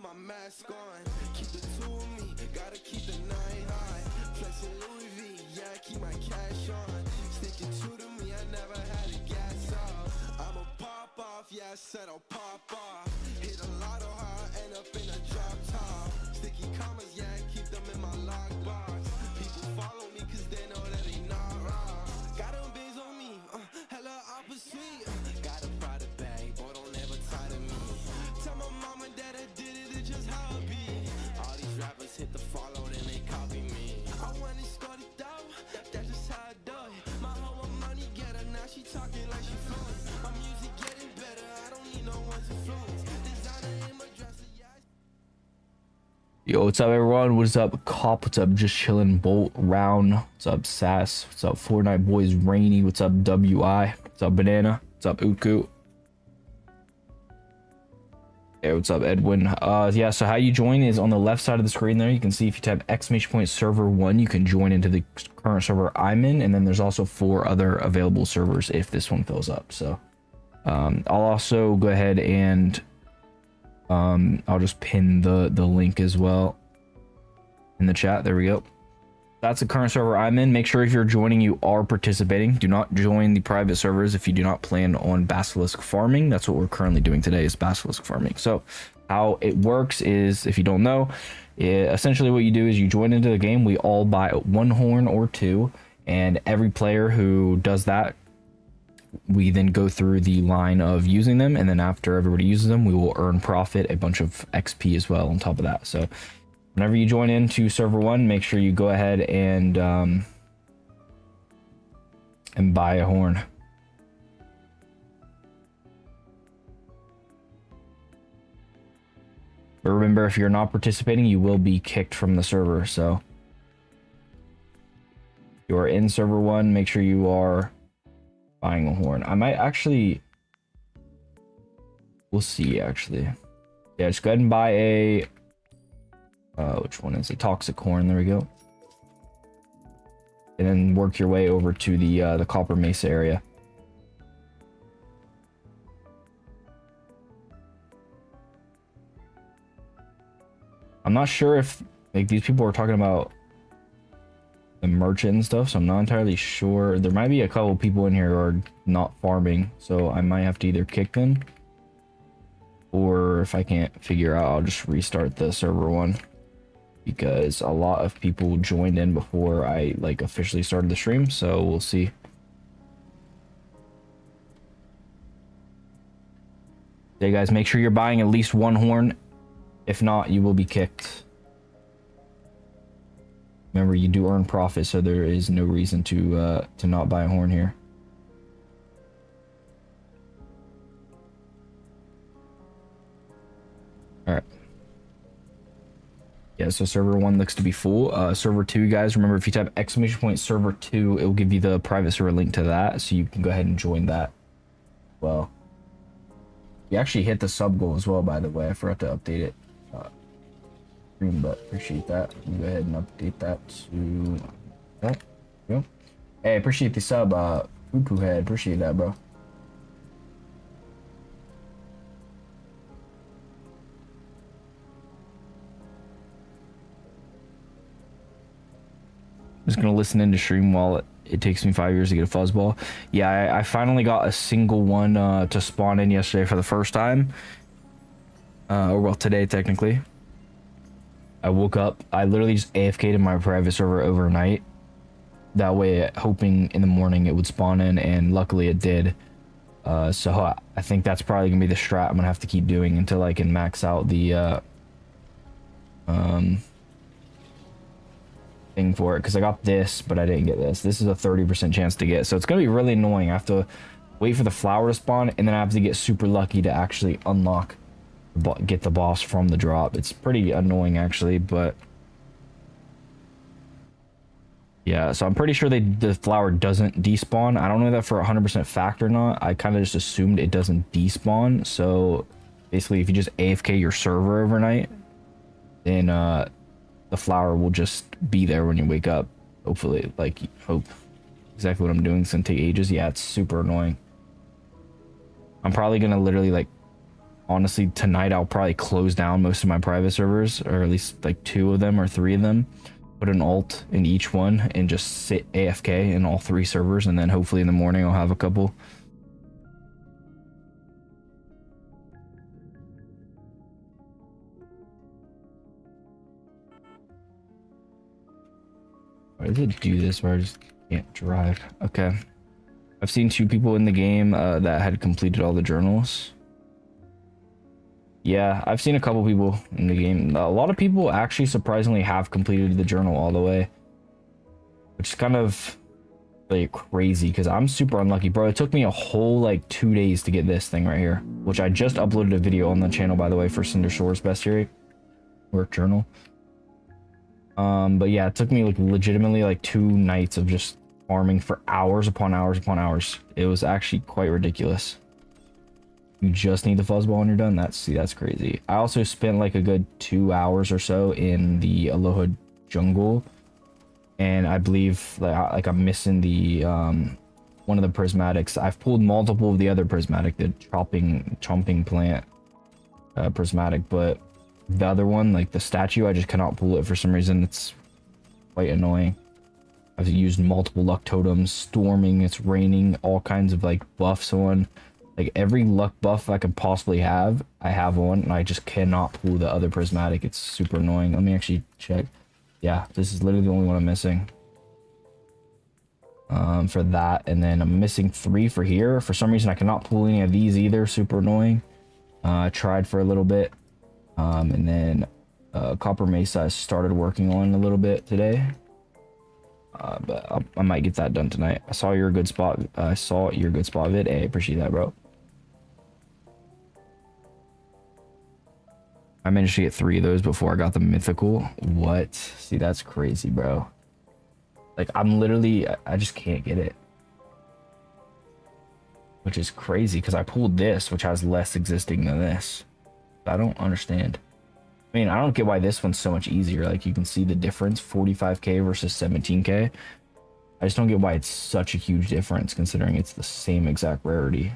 my mask on. Keep the two of me, gotta keep the nine high. Flexing Louis V, yeah, keep my cash on. Sticking true to me, I never had a gas off. I'ma pop off, yeah, I said I'll pop off. Hit a lotto high, end up in a drop top. Sticky commas, yeah, keep them in my lockbox. People follow me cause they know that they not wrong. Got them bigs on me, hella opposite. Got a Prada bag, boy, don't ever tie to me. Tell my mom and dad I did it, it's just how it be. All these rappers hit the follow, then they copy me. I went and scored it though, that's just how I do it. My whole money get her, now she talking like she fluent. My music getting better, I don't need no one's influence. Designer in my dresser, yeah. Yo, what's up everyone? What's up Cop? What's up Just Chillin' Bolt Round? What's up Sass? What's up Fortnite Boys Rainy? What's up WI? What's up Banana? What's up Uku? Hey, what's up Edwin? Yeah, so how you join is on the left side of the screen there. You can see if you type !server1, you can join into the current server I'm in, and then there's also 4 other available servers if this one fills up. So I'll also go ahead and I'll just pin the link as well in the chat. There we go. That's the current server I'm in. Make sure if you're joining, you are participating. Do not join the private servers if you do not plan on Basilisk farming. That's what we're currently doing today, is Basilisk farming. So how it works is, if you don't know, essentially what you do is you join into the game. We all buy 1 horn or 2, and every player who does that, we then go through the line of using them, and then after everybody uses them, we will earn profit, a bunch of XP as well on top of that. So whenever you join into server 1, make sure you go ahead and buy a horn. But remember, if you're not participating, you will be kicked from the server. So if you are in server 1, make sure you are buying a horn. I might actually, we'll see actually. Yeah, just go ahead and buy a which one is a toxic horn? There we go. And then work your way over to the Copper Mesa area. I'm not sure if like these people are talking about the merchant and stuff, so I'm not entirely sure. There might be a couple people in here who are not farming, so I might have to either kick them, or if I can't figure out, I'll just restart the server 1, because a lot of people joined in before I like officially started the stream, so we'll see. Hey guys, make sure you're buying at least 1 horn. If not, you will be kicked. Remember, you do earn profit, so there is no reason to not buy a horn here. All right. Yeah, so server 1 looks to be full. Server 2, guys, remember, if you type !server 2, it will give you the private server link to that, so you can go ahead and join that. Well, you actually hit the sub goal as well, by the way. I forgot to update it. But appreciate that. Go ahead and update that to that. Go. Hey, appreciate the sub, Poo Head. Appreciate that, bro. I'm just gonna listen into stream while it takes me 5 years to get a Fuzzball. Yeah, I finally got a single one to spawn in yesterday for the first time. Or well, today technically. I woke up, I literally just AFK'd in my private server overnight. That way, hoping in the morning it would spawn in, and luckily it did. So I think that's probably gonna be the strat I'm gonna have to keep doing until I can max out the thing for it, because I got this, but I didn't get this. This is a 30% chance to get, so it's gonna be really annoying. I have to wait for the flower to spawn, and then I have to get super lucky to actually unlock, get the boss from the drop. It's pretty annoying actually, but yeah, so I'm pretty sure the flower doesn't despawn. I don't know that for 100% fact or not. I kind of just assumed it doesn't despawn. So basically, if you just AFK your server overnight, then the flower will just be there when you wake up. Hopefully, like, hope. Exactly what I'm doing. It's gonna take ages. Yeah, it's super annoying. I'm probably gonna literally like honestly, tonight I'll probably close down most of my private servers, or at least like 2 of them or 3 of them. Put an alt in each one and just sit AFK in all 3 servers, and then hopefully in the morning I'll have a couple. Why does it do this where I just can't drive? Okay. I've seen 2 people in the game that had completed all the journals. Yeah, I've seen a couple people in the game. A lot of people actually surprisingly have completed the journal all the way, which is kind of like crazy because I'm super unlucky, bro. It took me a whole like 2 days to get this thing right here, which I just uploaded a video on the channel, by the way, for Cinder Shore's bestiary work journal. But yeah, it took me like legitimately like 2 nights of just farming for hours upon hours upon hours. It was actually quite ridiculous. You just need the fuzzball and you're done. That's crazy. I also spent like a good 2 hours or so in the Aloha jungle, and I believe like I'm missing the one of the prismatics. I've pulled multiple of the other prismatic, the chomping plant prismatic, but the other one, like the statue, I just cannot pull it for some reason. It's quite annoying. I've used multiple luck totems, storming, it's raining, all kinds of like buffs on. Like every luck buff I could possibly have, I have on, and I just cannot pull the other prismatic. It's super annoying. Let me actually check. Yeah, this is literally the only one I'm missing. For that, and then I'm missing 3 for here. For some reason, I cannot pull any of these either. Super annoying. I tried for a little bit, and then Copper Mesa I started working on a little bit today. But I might get that done tonight. I saw your good spot. I saw your good spot vid. Hey, appreciate that, bro. I managed to get 3 of those before I got the mythical. What? See, that's crazy, bro. Like, I'm literally, I just can't get it. Which is crazy, because I pulled this, which has less existing than this. I don't understand. I mean, I don't get why this one's so much easier. Like, you can see the difference, 45k versus 17k. I just don't get why it's such a huge difference, considering it's the same exact rarity.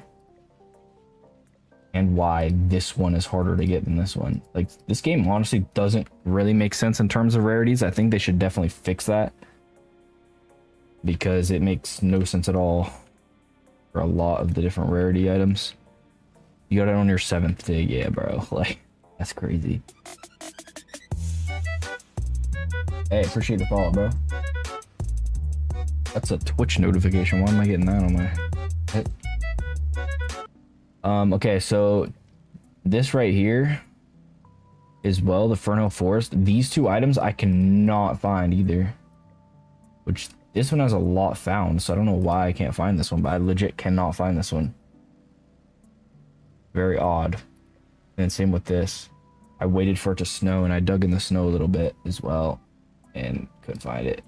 And why this one is harder to get than this one. Like, this game honestly doesn't really make sense in terms of rarities. I think they should definitely fix that, because it makes no sense at all for a lot of the different rarity items. You got it on your 7th day, yeah, bro. Like, that's crazy. Hey, appreciate the follow, bro. That's a Twitch notification. Why am I getting that on my head? Okay, so this right here as well, the Fernhill Forest. These 2 items I cannot find either. Which, this one has a lot found, so I don't know why I can't find this one, but I legit cannot find this one. Very odd. And same with this. I waited for it to snow, and I dug in the snow a little bit as well, and couldn't find it.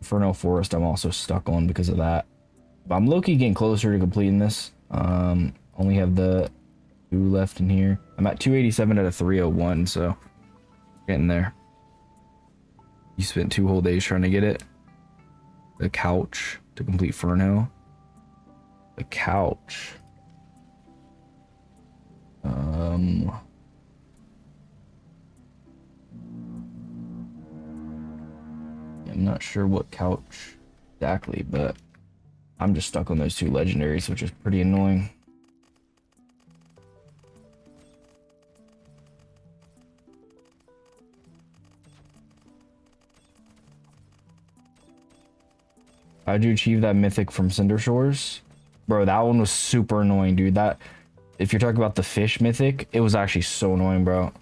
Fernhill Forest I'm also stuck on because of that. But I'm low-key getting closer to completing this. Only have the 2 left in here. I'm at 287 out of 301, so getting there. You spent 2 whole days trying to get it. The couch to complete Fernhill. The couch. I'm not sure what couch exactly, but I'm just stuck on those 2 legendaries, which is pretty annoying. How'd you achieve that mythic from Cinder Shores? Bro, that one was super annoying, dude. That, if you're talking about the fish mythic, it was actually so annoying, bro.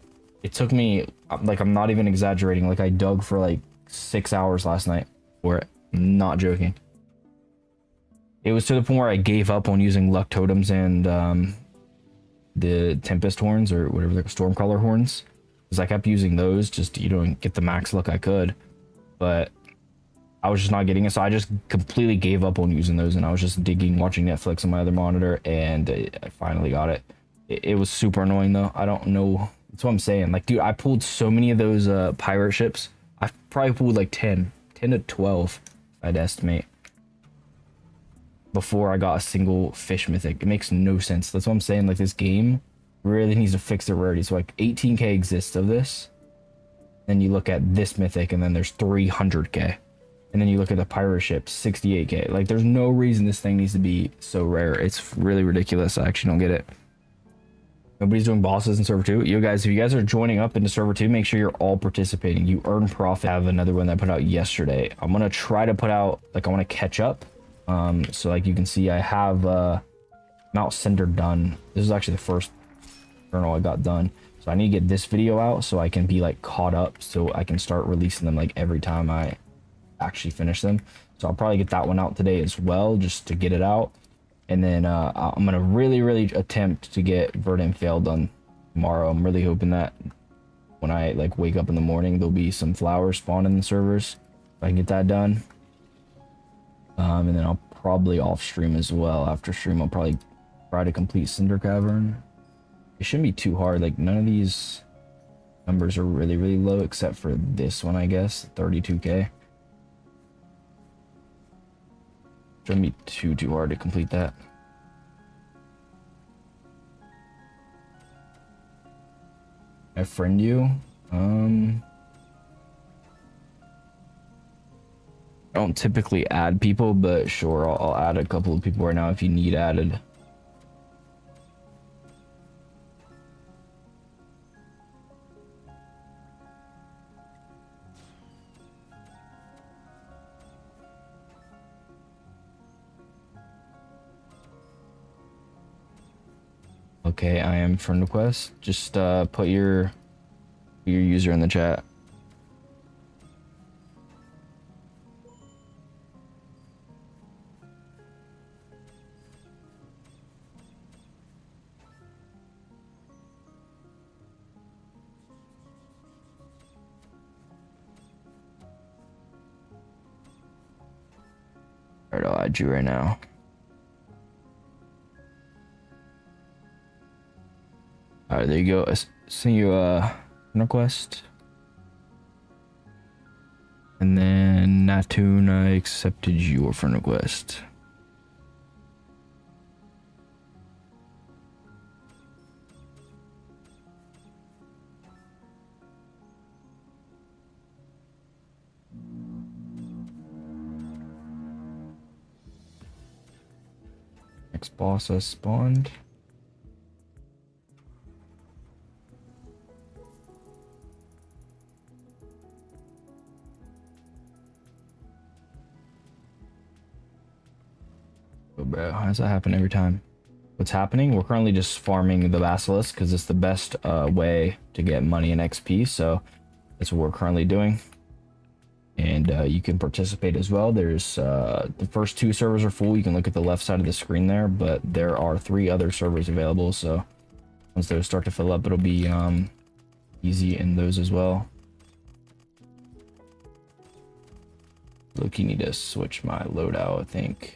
It took me, like, I'm not even exaggerating. Like, I dug for like 6 hours last night for it. I'm not joking. It was to the point where I gave up on using luck totems and the Tempest horns, or whatever they're, Stormcrawler horns, because I kept using those just to, you know, get the max luck I could, but I was just not getting it, so I just completely gave up on using those, and I was just digging, watching Netflix on my other monitor, and I finally got it. It was super annoying though. I don't know. That's what I'm saying. Like, dude, I pulled so many of those pirate ships. I probably pulled like 10 to 12, I'd estimate, before I got a single fish mythic. It makes no sense. That's what I'm saying. Like, this game really needs to fix the rarity. So like 18k exists of this. Then you look at this mythic, and then there's 300k. And then you look at the pirate ship, 68k. Like, there's no reason this thing needs to be so rare. It's really ridiculous. I actually don't get it. Nobody's doing bosses in server 2. You guys, if you guys are joining up into server 2, make sure you're all participating. You earn profit. I have another one that I put out yesterday. I'm gonna try to put out, like, I want to catch up. So like you can see, I have Mount Cinder done. This is actually the first journal I got done. So I need to get this video out so I can be like caught up, so I can start releasing them like every time I actually finish them. So I'll probably get that one out today as well, just to get it out. And then I'm gonna really attempt to get Verdant Fail done tomorrow. I'm really hoping that when I like wake up in the morning, there'll be some flowers spawn in the servers. If I can get that done. And then I'll probably off stream as well. After stream, I'll probably try to complete Cinder Cavern. It shouldn't be too hard. Like, none of these numbers are really low, except for this one, I guess, 32k. Shouldn't be too hard to complete that. I friend you. I don't typically add people, but sure, I'll add a couple of people right now if you need added. Okay, I am friend request. Just put your user in the chat. Alright, I'll add you right now. Alright, there you go. I sent you a request. And then Natun, I accepted your friend request. Next boss has spawned. Oh, bro, how does that happen every time? What's happening? We're currently just farming the Basilisk because it's the best way to get money and XP. So that's what we're currently doing. And you can participate as well. There's the first 2 servers are full. You can look at the left side of the screen there, but there are 3 other servers available. So once those start to fill up, it'll be easy in those as well. Look, you need to switch my loadout, I think.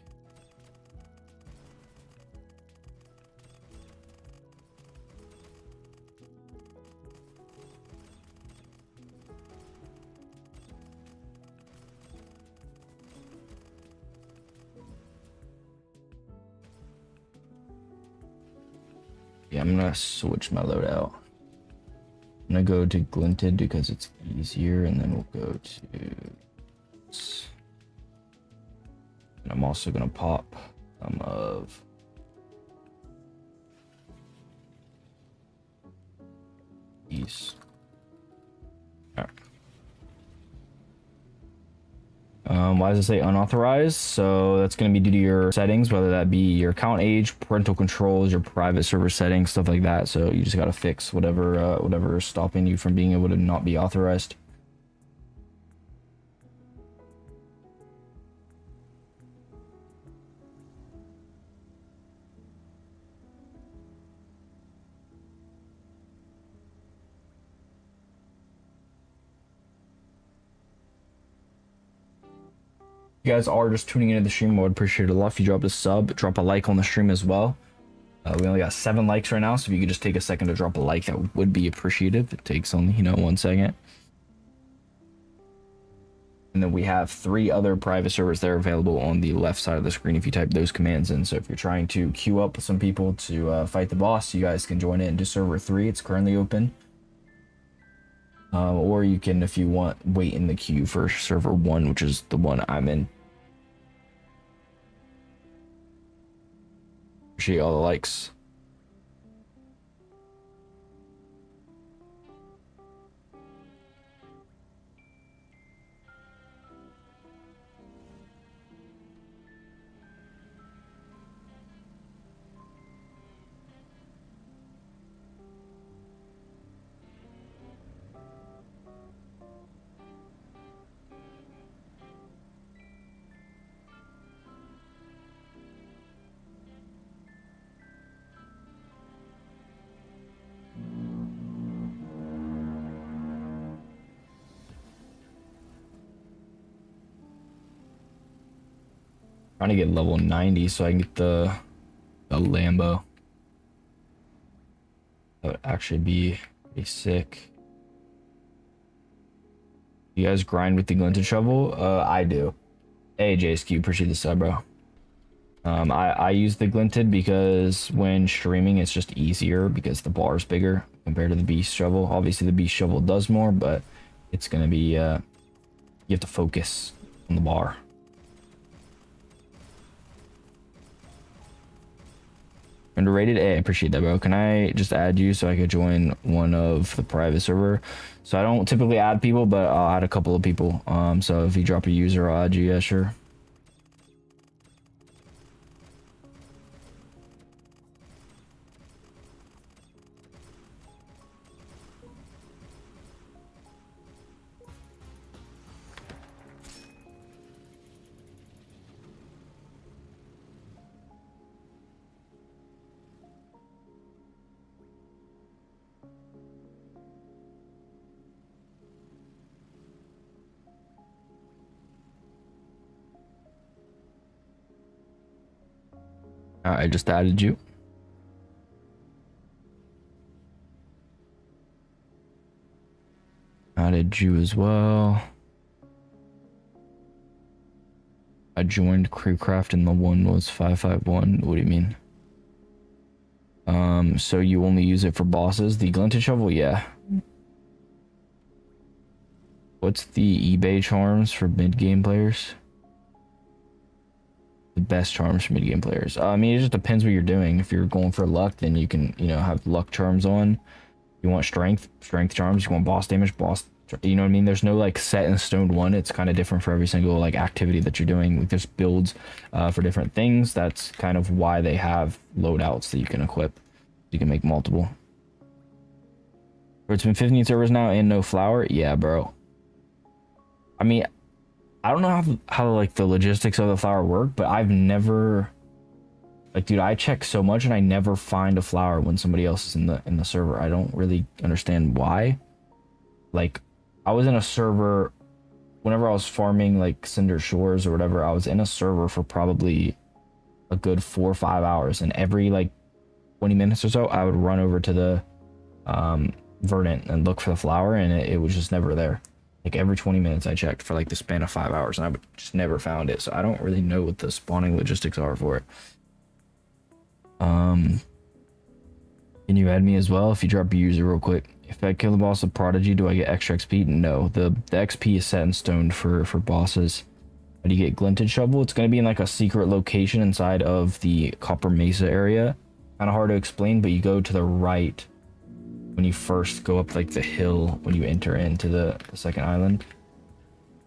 Yeah, I'm gonna switch my loadout. I'm gonna go to Glinted because it's easier, and then we'll go to... And I'm also gonna pop some of... these. All right. Why does it say unauthorized? So that's going to be due to your settings, whether that be your account age, parental controls, your private server settings, stuff like that. So you just got to fix whatever is stopping you from being able to not be authorized. If you guys are just tuning into the stream, I would appreciate it a lot if you drop a sub, drop a like on the stream as well. We only got 7 likes right now, so if you could just take a second to drop a like, that would be appreciative. It takes only, 1 second. And then we have 3 other private servers that are available on the left side of the screen if you type those commands in. So if you're trying to queue up with some people to fight the boss, you guys can join in to server 3. It's currently open. Or you can, if you want, wait in the queue for server 1, which is the one I'm in. Appreciate all the likes. Trying to get level 90 so I can get the Lambo. That would actually be pretty sick. You guys grind with the glinted shovel? I do. Hey JSQ, appreciate the sub, bro. I use the glinted because when streaming it's just easier because the bar is bigger compared to the beast shovel. Obviously the beast shovel does more, but it's gonna be you have to focus on the bar. Underrated? Hey, I appreciate that, bro. Can I just add you so I could join one of the private server? So I don't typically add people, but I'll add a couple of people. So if you drop a user, I'll add you. Yeah, sure. I just added you. Added you as well. I joined Crewcraft and the one was 551. What do you mean? So you only use it for bosses? The glinted shovel? Yeah. What's the eBay charms for mid-game players? The best charms for mid-game players. I mean, it just depends what you're doing. If you're going for luck, then you can, you know, have luck charms on. You want strength charms. You want boss damage, you know what I mean? There's no like set in stone one. It's kind of different for every single like activity that you're doing. Like there's builds for different things. That's kind of why they have loadouts that you can equip. You can make multiple. It's been 15 servers now and no flower. Yeah, bro. I mean, I don't know how like the logistics of the flower work, but I've never, like, dude, I check so much and I never find a flower when somebody else is in the server. I don't really understand why. Like, I was in a server whenever I was farming like Cinder Shores or whatever. I was in a server for probably a good 4 or 5 hours, and every like 20 minutes or so, I would run over to the Verdant and look for the flower, and it was just never there. Like every 20 minutes I checked for like the span of 5 hours, and I just never found it. So I don't really know what the spawning logistics are for it. Can you add me as well if you drop a user real quick? If I kill the boss of Prodigy, do I get extra XP? No, the XP is set in stone for bosses. How do you get Glinted Shovel? It's going to be in like a secret location inside of the Copper Mesa area. Kind of hard to explain, but you go to the right when you first go up like the hill when you enter into the second island.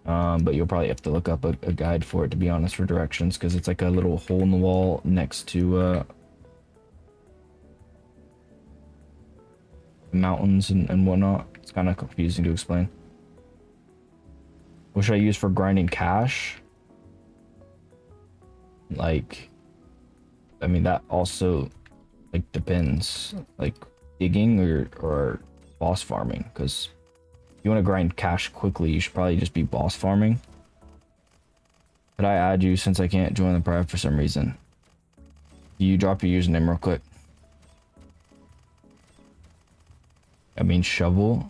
But you'll probably have to look up a guide for it, to be honest, for directions, because it's like a little hole in the wall next to mountains and whatnot. It's kind of confusing to explain. What should I use for grinding cash? Like, I mean, that also like depends, like digging or boss farming, because if you want to grind cash quickly, you should probably just be boss farming. Could I add you since I can't join the private for some reason? You drop your username real quick. I mean, shovel.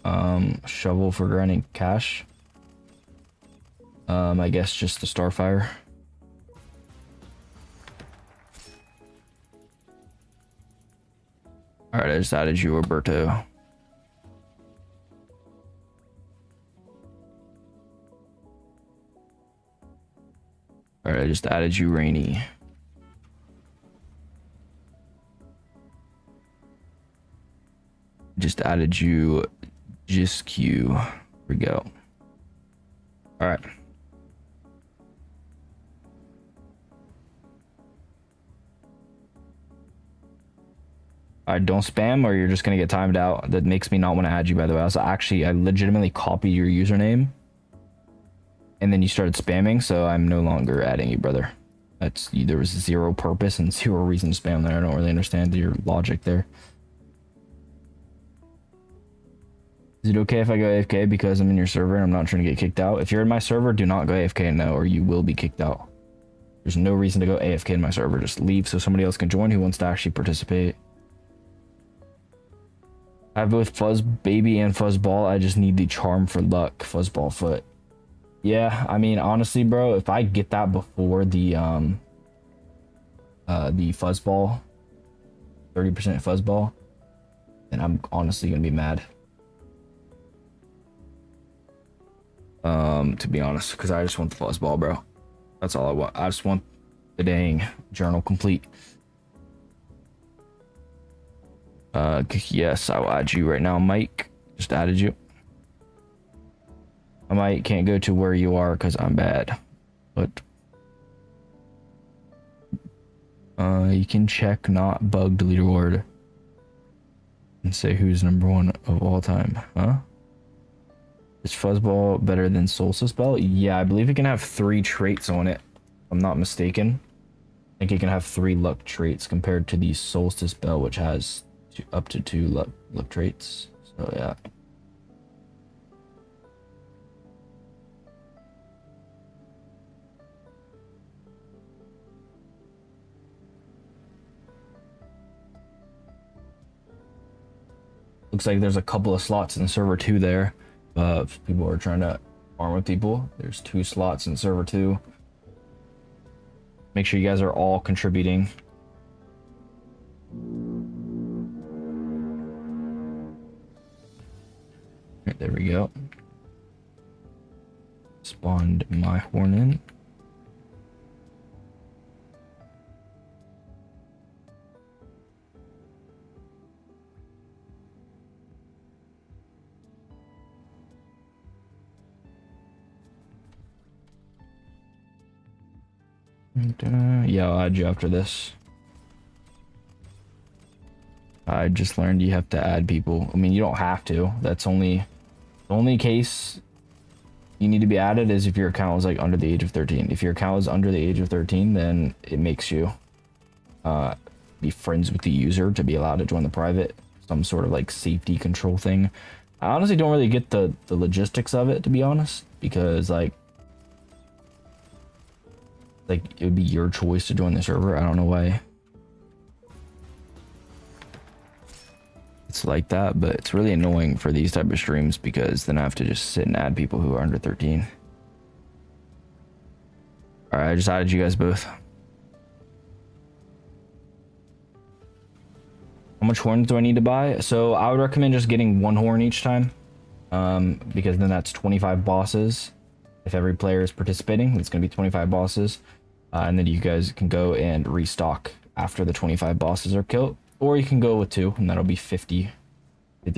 Shovel for grinding cash. I guess just the Starfire. Alright, I just added you, Roberto. Alright, I just added you, Rainy. Just added you, Jisq. Here we go. Alright. Alright, don't spam or you're just gonna get timed out. That makes me not want to add you, by the way. I legitimately copied your username. And then you started spamming, so I'm no longer adding you, brother. There was zero purpose and zero reason to spam there. I don't really understand your logic there. Is it okay if I go AFK because I'm in your server and I'm not trying to get kicked out? If you're in my server, do not go AFK now or you will be kicked out. There's no reason to go AFK in my server. Just leave so somebody else can join who wants to actually participate. I have both Fuzz Baby and Fuzzball. I just need the charm for luck. Fuzzball foot. Yeah, I mean, honestly, bro, if I get that before the Fuzzball, 30% Fuzzball, then I'm honestly gonna be mad. To be honest, because I just want the Fuzzball, bro. That's all I want. I just want the dang journal complete. Yes, I will add you right now, Mike. Just added you. I might can't go to where you are because I'm bad, but you can check not bugged leaderboard and say who's #1 of all time, huh? Is Fuzzball better than Solstice Bell? Yeah, I believe it can have 3 traits on it. If I'm not mistaken. I think it can have 3 luck traits compared to the Solstice Bell, which has up to 2 luck traits. So yeah. Looks like there's a couple of slots in server 2 there. If people are trying to farm with people, there's 2 slots in server 2. Make sure you guys are all contributing. Right, there we go. Spawned my horn in. Yeah, I'll add you after this. I just learned you have to add people. I mean, you don't have to. That's the only case you need to be added is if your account is like under the age of 13. If your account is under the age of 13, then it makes you be friends with the user to be allowed to join the private. Some sort of like safety control thing. I honestly don't really get the logistics of it, to be honest, because like it would be your choice to join the server. I don't know why it's like that, but it's really annoying for these type of streams because then I have to just sit and add people who are under 13. All right, I just added you guys both. How much horns do I need to buy? So I would recommend just getting 1 horn each time, because then that's 25 bosses. If every player is participating, it's going to be 25 bosses. And then you guys can go and restock after the 25 bosses are killed. Or you can go with 2, and that'll be 50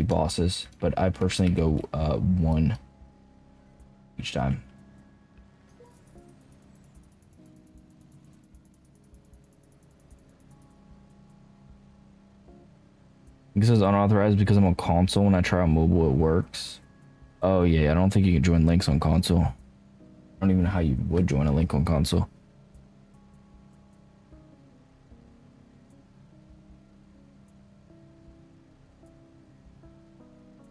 bosses. But I personally go 1 each time. This is unauthorized because I'm on console. When I try on mobile, it works. Oh yeah, I don't think you can join links on console. I don't even know how you would join a link on console.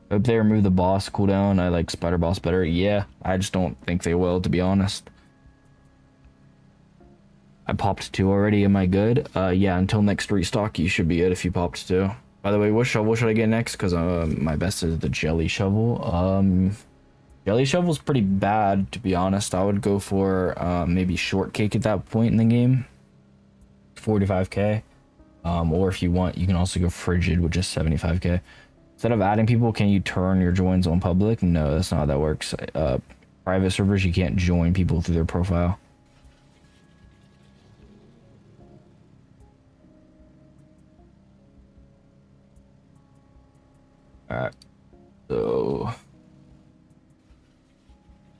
I hope they remove the boss cooldown. I like Spider Boss better. Yeah, I just don't think they will, to be honest. I popped 2 already. Am I good? Yeah, until next restock, you should be good if you popped 2. By the way, what shovel should I get next? Because my best is the jelly shovel. Jelly shovel's pretty bad, to be honest. I would go for maybe shortcake at that point in the game. 45k. Or if you want, you can also go frigid, which is 75k. Instead of adding people, can you turn your joins on public? No, that's not how that works. Private servers, you can't join people through their profile. Alright, so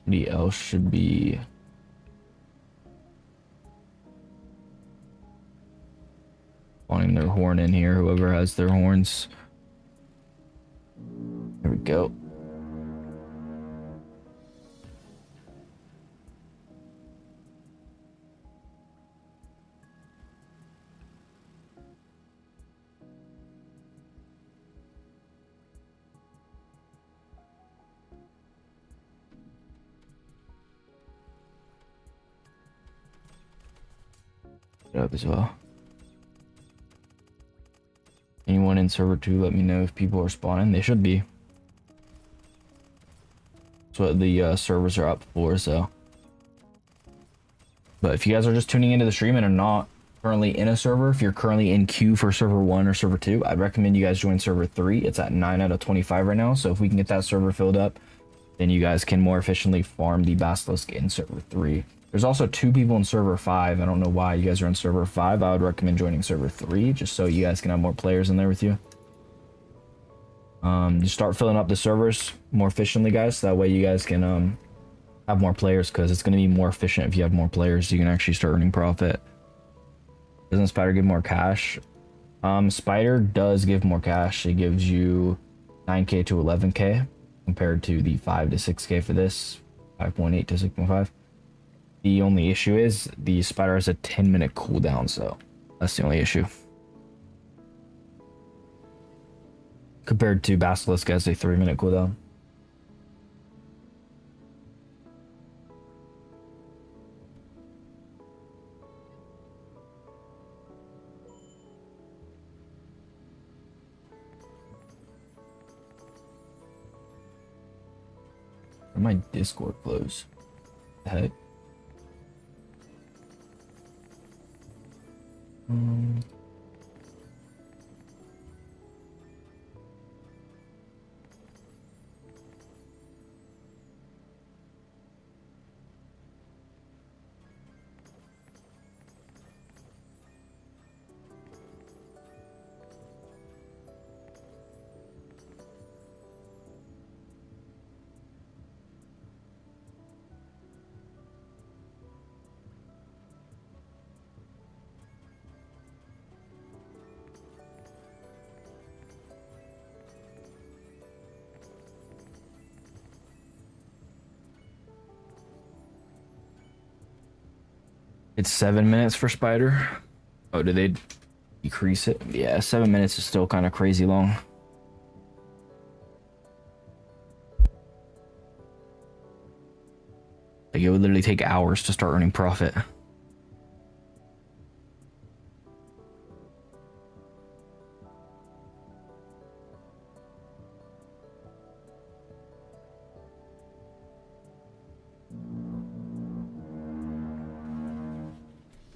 somebody else should be wanting their horn in here, whoever has their horns. There we go. Up as well. Anyone in server 2, let me know if people are spawning. They should be. That's what the servers are up for, so. But if you guys are just tuning into the stream and are not currently in a server, if you're currently in queue for server 1 or server 2, I'd recommend you guys join server 3. It's at 9 out of 25 right now, so if we can get that server filled up, then you guys can more efficiently farm the Basilisk in server 3. There's also 2 people in server 5. I don't know why you guys are in server 5. I would recommend joining server 3 just so you guys can have more players in there with you. Just start filling up the servers more efficiently, guys. So that way you guys can have more players, because it's going to be more efficient if you have more players. You can actually start earning profit. Doesn't Spider give more cash? Spider does give more cash. It gives you 9k to 11k compared to the 5 to 6k for this, 5.8 to 6.5. The only issue is the Spider has a 10-minute cooldown, so that's the only issue. Compared to Basilisk has a 3-minute cooldown. Where'd my Discord close? The heck? It's 7 minutes for Spider. Oh, did they decrease it? Yeah, 7 minutes is still kind of crazy long. Like, it would literally take hours to start earning profit.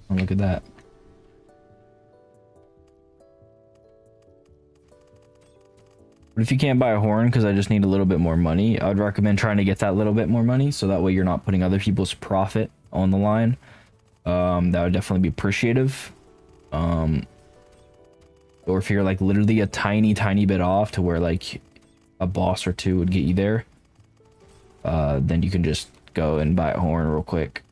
Look at that. But if you can't buy a horn because I just need a little bit more money, I would recommend trying to get that little bit more money, so that way you're not putting other people's profit on the line. That would definitely be appreciative. Or if you're like literally a tiny bit off to where like a boss or 2 would get you there, then you can just go and buy a horn real quick.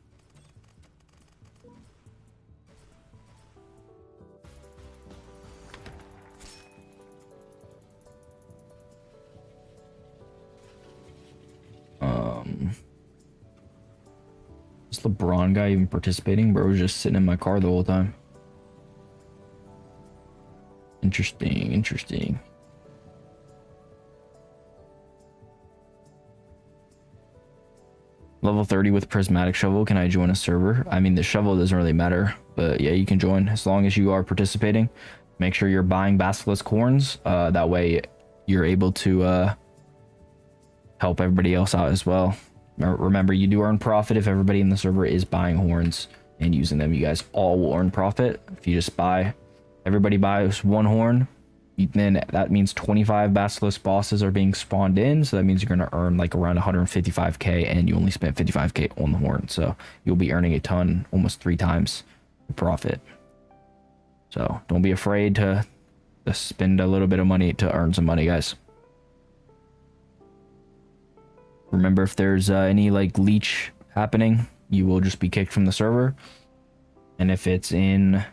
Is LeBron guy even participating? Bro was just sitting in my car the whole time. Interesting. Level 30 with prismatic shovel. Can I join a server? I mean, the shovel doesn't really matter, but yeah, you can join as long as you are participating. Make sure you're buying Basilisk horns. That way you're able to help everybody else out as well. Remember, you do earn profit if everybody in the server is buying horns and using them. You guys all will earn profit. If you just everybody buys 1 horn, then that means 25 Basilisk bosses are being spawned in. So that means you're going to earn like around 155k, and you only spent 55k on the horn. So you'll be earning a ton, almost 3 times the profit. So don't be afraid to spend a little bit of money to earn some money, guys. Remember, if there's any like leech happening, you will just be kicked from the server. And if it's in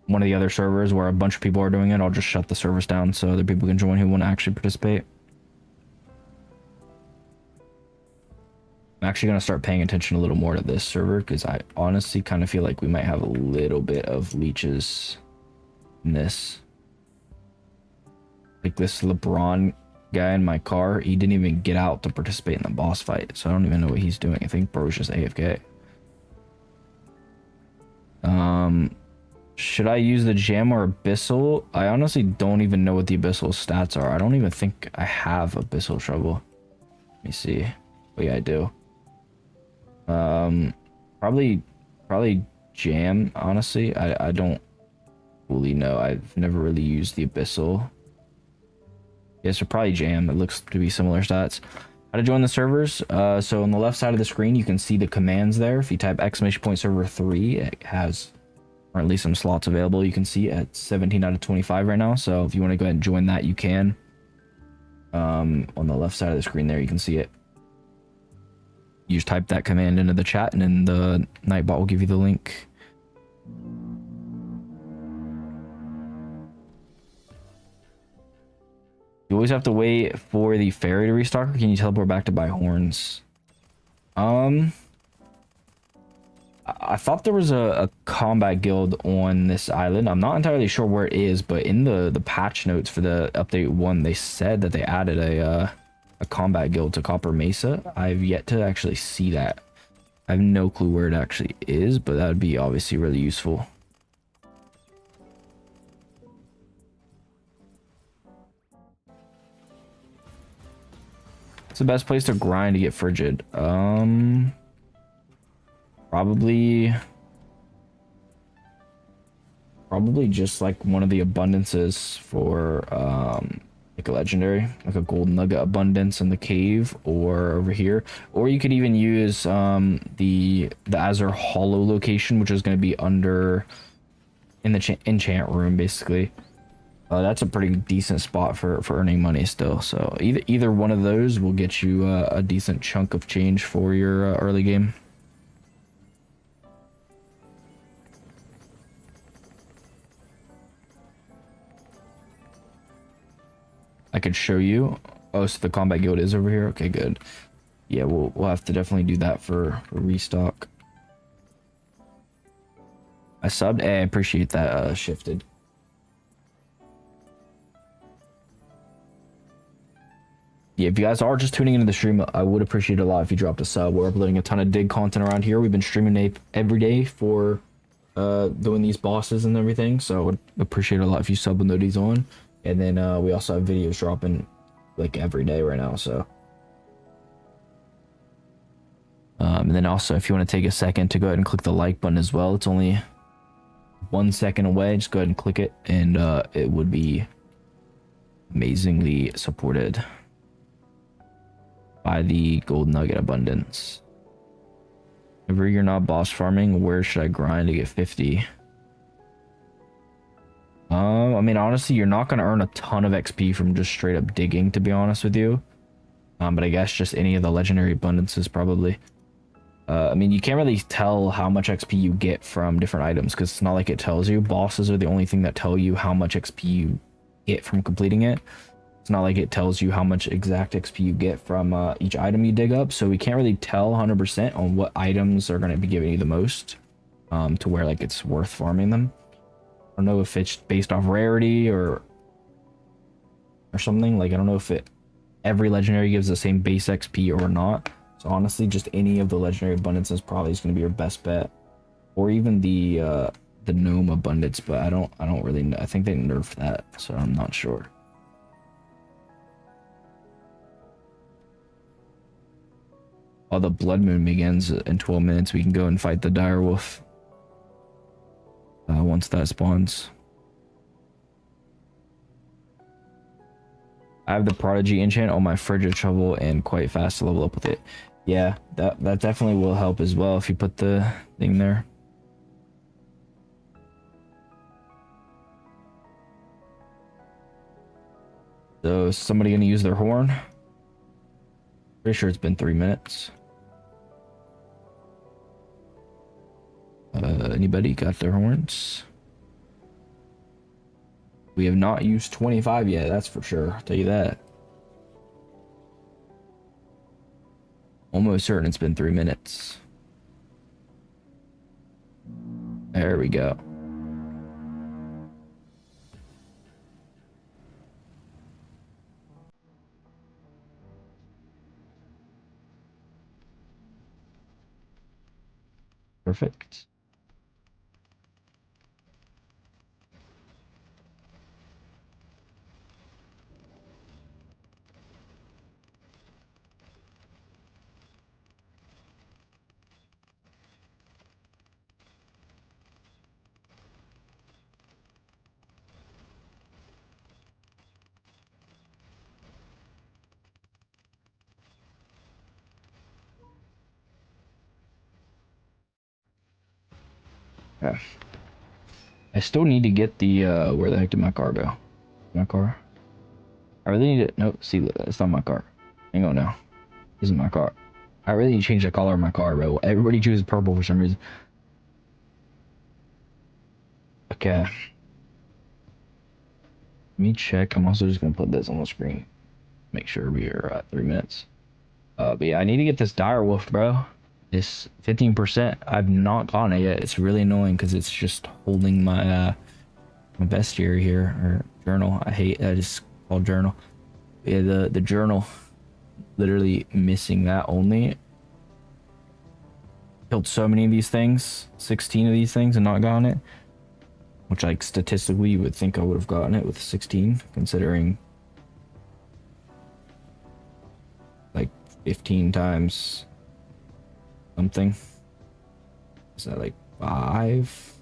one of the other servers where a bunch of people are doing it, I'll just shut the servers down so other people can join who want to actually participate. I'm actually going to start paying attention a little more to this server, because I honestly kind of feel like we might have a little bit of leeches in this. Like this LeBron guy in my car, he didn't even get out to participate in the boss fight, so I don't even know what he's doing. I think bro's just AFK. Should I use the gem or abyssal? I honestly don't even know what the abyssal stats are. I don't even think I have abyssal trouble. Let me see. Oh yeah, I do. Probably jam, honestly. I don't fully know. I've never really used the abyssal. Yeah, so probably jam. It looks to be similar stats. How to join the servers? So on the left side of the screen, you can see the commands there. If you type !server 3, it has currently some slots available. You can see at 17 out of 25 right now. So if you want to go ahead and join that, you can. On the left side of the screen there, you can see it. You just type that command into the chat, and then the Nightbot will give you the link. You always have to wait for the ferry to restock, or can you teleport back to buy horns? I thought there was a combat guild on this island. I'm not entirely sure where it is, but in the patch notes for the update 1, they said that they added a combat guild to Copper Mesa. I've yet to actually see that. I have no clue where it actually is, but that would be obviously really useful. What's the best place to grind to get frigid? Probably just like one of the abundances for like a legendary, like a gold nugget abundance in the cave or over here. Or you could even use the Azure Hollow location, which is going to be under in the enchant room, basically. That's a pretty decent spot for earning money still. So either one of those will get you a decent chunk of change for your early game. I could show you. Oh, so the combat guild is over here. Okay, good. Yeah, we'll have to definitely do that for restock. I subbed. Hey, I appreciate that. Shifted. Yeah, if you guys are just tuning into the stream, I would appreciate it a lot if you dropped a sub. We're uploading a ton of dig content around here. We've been streaming every day for doing these bosses and everything, so I would appreciate it a lot if you sub when those on. And then we also have videos dropping like every day right now, so and then also if you want to take a second to go ahead and click the like button as well, it's only 1 second away. Just go ahead and click it, and it would be amazingly supported by the gold nugget abundance. If you're not boss farming, where should I grind to get 50? I mean, honestly, you're not going to earn a ton of XP from just straight up digging, to be honest with you. But I guess just any of the legendary abundances, probably. I mean, you can't really tell how much XP you get from different items, because it's not like it tells you. Bosses are the only thing that tell you how much XP you get from completing it. It's not like it tells you how much exact XP you get from each item you dig up, so we can't really tell 100% on what items are going to be giving you the most, to where like it's worth farming them. I don't know if it's based off rarity or something. Like, I don't know if every legendary gives the same base XP or not. So honestly, just any of the legendary abundances probably is going to be your best bet. Or even the the gnome abundance, but I don't really know. I think they nerfed that, so I'm not sure. Oh, the blood moon begins in 12 minutes. We can go and fight the dire wolf once that spawns. I have the prodigy enchant on my frigid shovel and quite fast to level up with it. Yeah, that definitely will help as well if you put the thing there. So is somebody gonna use their horn? Pretty sure it's been 3 minutes. Anybody got their horns? We have not used 25 yet, that's for sure. I'll tell you that. Almost certain it's been 3 minutes. There we go. Perfect. Yeah. I still need to get the, where the heck did my car go? My car? I really need it. Nope, see, it's not my car. Hang on now. This is my car. I really need to change the color of my car, bro. Everybody chooses purple for some reason. Okay. Let me check. I'm also just gonna put this on the screen. Make sure we are at 3 minutes. But yeah, I need to get this dire wolf, bro. This 15%. I've not gotten it yet. It's really annoying because it's just holding my my bestiary here, or journal. I hate that it's called journal. Yeah, the journal. Literally missing that only. Killed so many of these things, 16 of these things, and not gotten it. Which, like, statistically, you would think I would have gotten it with 16, considering like 15 times something. Is that like 5?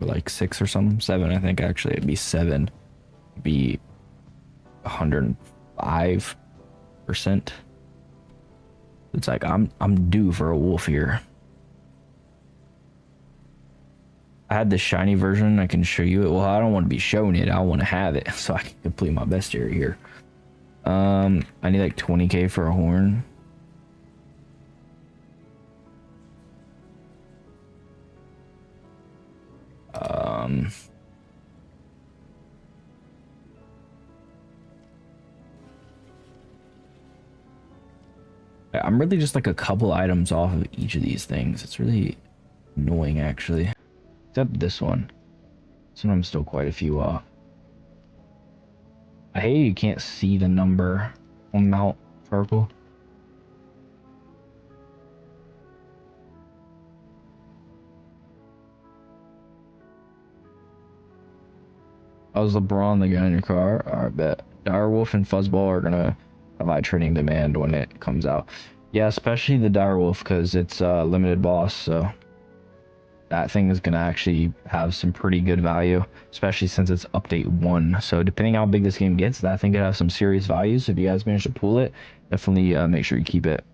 Or like 6 or something? 7, I think actually. It'd be 7. It'd be 105%. It's like I'm due for a wolf here. I had the shiny version. I can show you it. Well, I don't want to be shown it. I want to have it so I can complete my bestiary here. I need like 20k for a horn. I'm really just like a couple items off of each of these things. It's really annoying, actually. Except this one. This one I'm still quite a few off. I hate you can't see the number on Mount Purple. Oh, is LeBron the guy in your car? I bet. Direwolf and Fuzzball are gonna have high trading demand when it comes out. Yeah, especially the Direwolf, because it's a limited boss, so that thing is gonna actually have some pretty good value, especially since it's update 1. So depending how big this game gets, that thing could have some serious value. So if you guys manage to pull it, definitely make sure you keep it.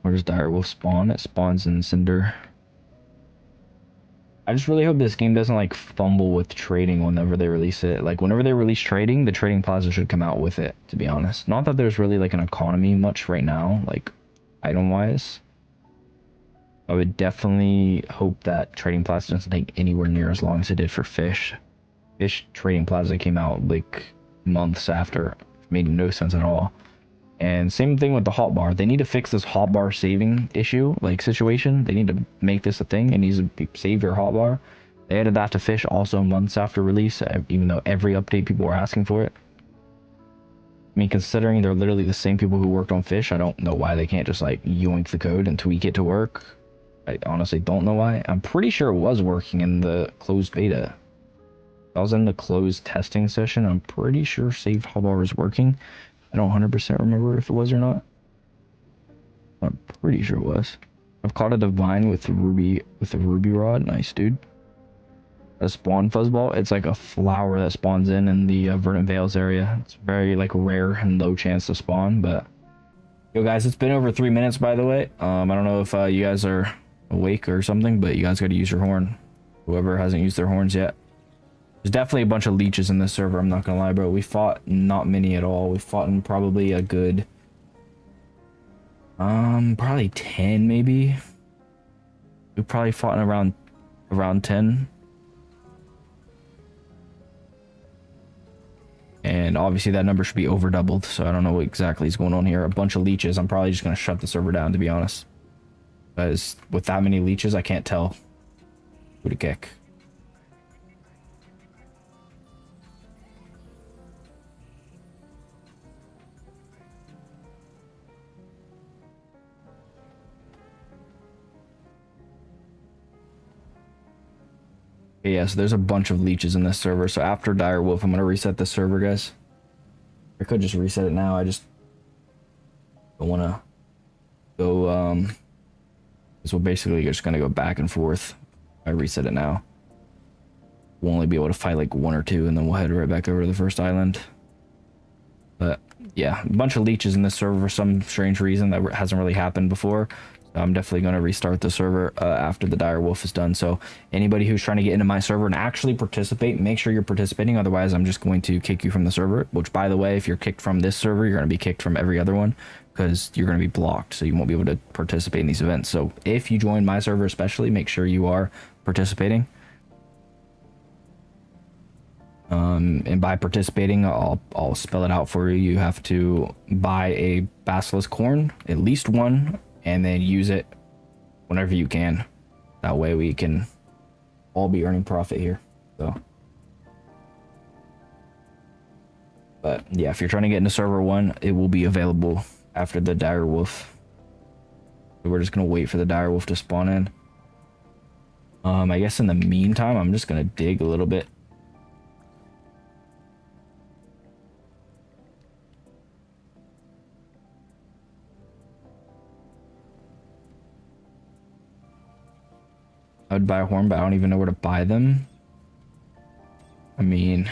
Where does Direwolf spawn? It spawns in Cinder. I just really hope this game doesn't like fumble with trading whenever they release it. Like whenever they release trading, the trading plaza should come out with it, to be honest. Not that there's really like an economy much right now, like item wise. I would definitely hope that trading plaza doesn't take anywhere near as long as it did for fish. Fish trading plaza came out like months after. It made no sense at all. And same thing with the hotbar. They need to fix this hotbar saving issue, like situation. They need to make this a thing. It needs to save your hotbar. They added that to Fish also months after release, even though every update people were asking for it. I mean, considering they're literally the same people who worked on Fish, I don't know why they can't just like yoink the code and tweak it to work. I honestly don't know why. I'm pretty sure it was working in the closed beta. I was in the closed testing session. I'm pretty sure save hotbar is working. I don't 100% remember if it was or not. I'm pretty sure it was. I've caught a divine with the ruby rod. Nice, dude. A spawn fuzzball. It's like a flower that spawns in the Verdant Vales area. It's very like rare and low chance to spawn, but yo guys, it's been over 3 minutes by the way. I don't know if you guys are awake or something, but you guys got to use your horn. Whoever hasn't used their horns yet. There's definitely a bunch of leeches in this server, I'm not gonna lie, bro. We fought not many at all. We fought in probably a good probably 10 maybe. We probably fought in around 10. And obviously that number should be over doubled, so I don't know what exactly is going on here. A bunch of leeches. I'm probably just going to shut the server down, to be honest. Because with that many leeches, I can't tell who to kick. Yeah, so there's a bunch of leeches in this server. So after Dire Wolf, I'm going to reset the server, guys. I could just reset it now. I just don't want to go, so basically you're just going to go back and forth. I reset it now. We'll only be able to fight like 1 or 2, and then we'll head right back over to the first island. But yeah, a bunch of leeches in this server for some strange reason that hasn't really happened before. I'm definitely going to restart the server after the Dire Wolf is done. So anybody who's trying to get into my server and actually participate, make sure you're participating. Otherwise, I'm just going to kick you from the server. Which, by the way, if you're kicked from this server, you're going to be kicked from every other one because you're going to be blocked. So you won't be able to participate in these events. So if you join my server especially, make sure you are participating. And by participating, I'll spell it out for you. You have to buy a Basilisk horn, at least one, and then use it whenever you can. That way we can all be earning profit here. So, but yeah, if you're trying to get into server 1, it will be available after the Dire Wolf. So we're just gonna wait for the Dire Wolf to spawn in. I guess in the meantime, I'm just gonna dig a little bit. I would buy a horn, but I don't even know where to buy them. I mean,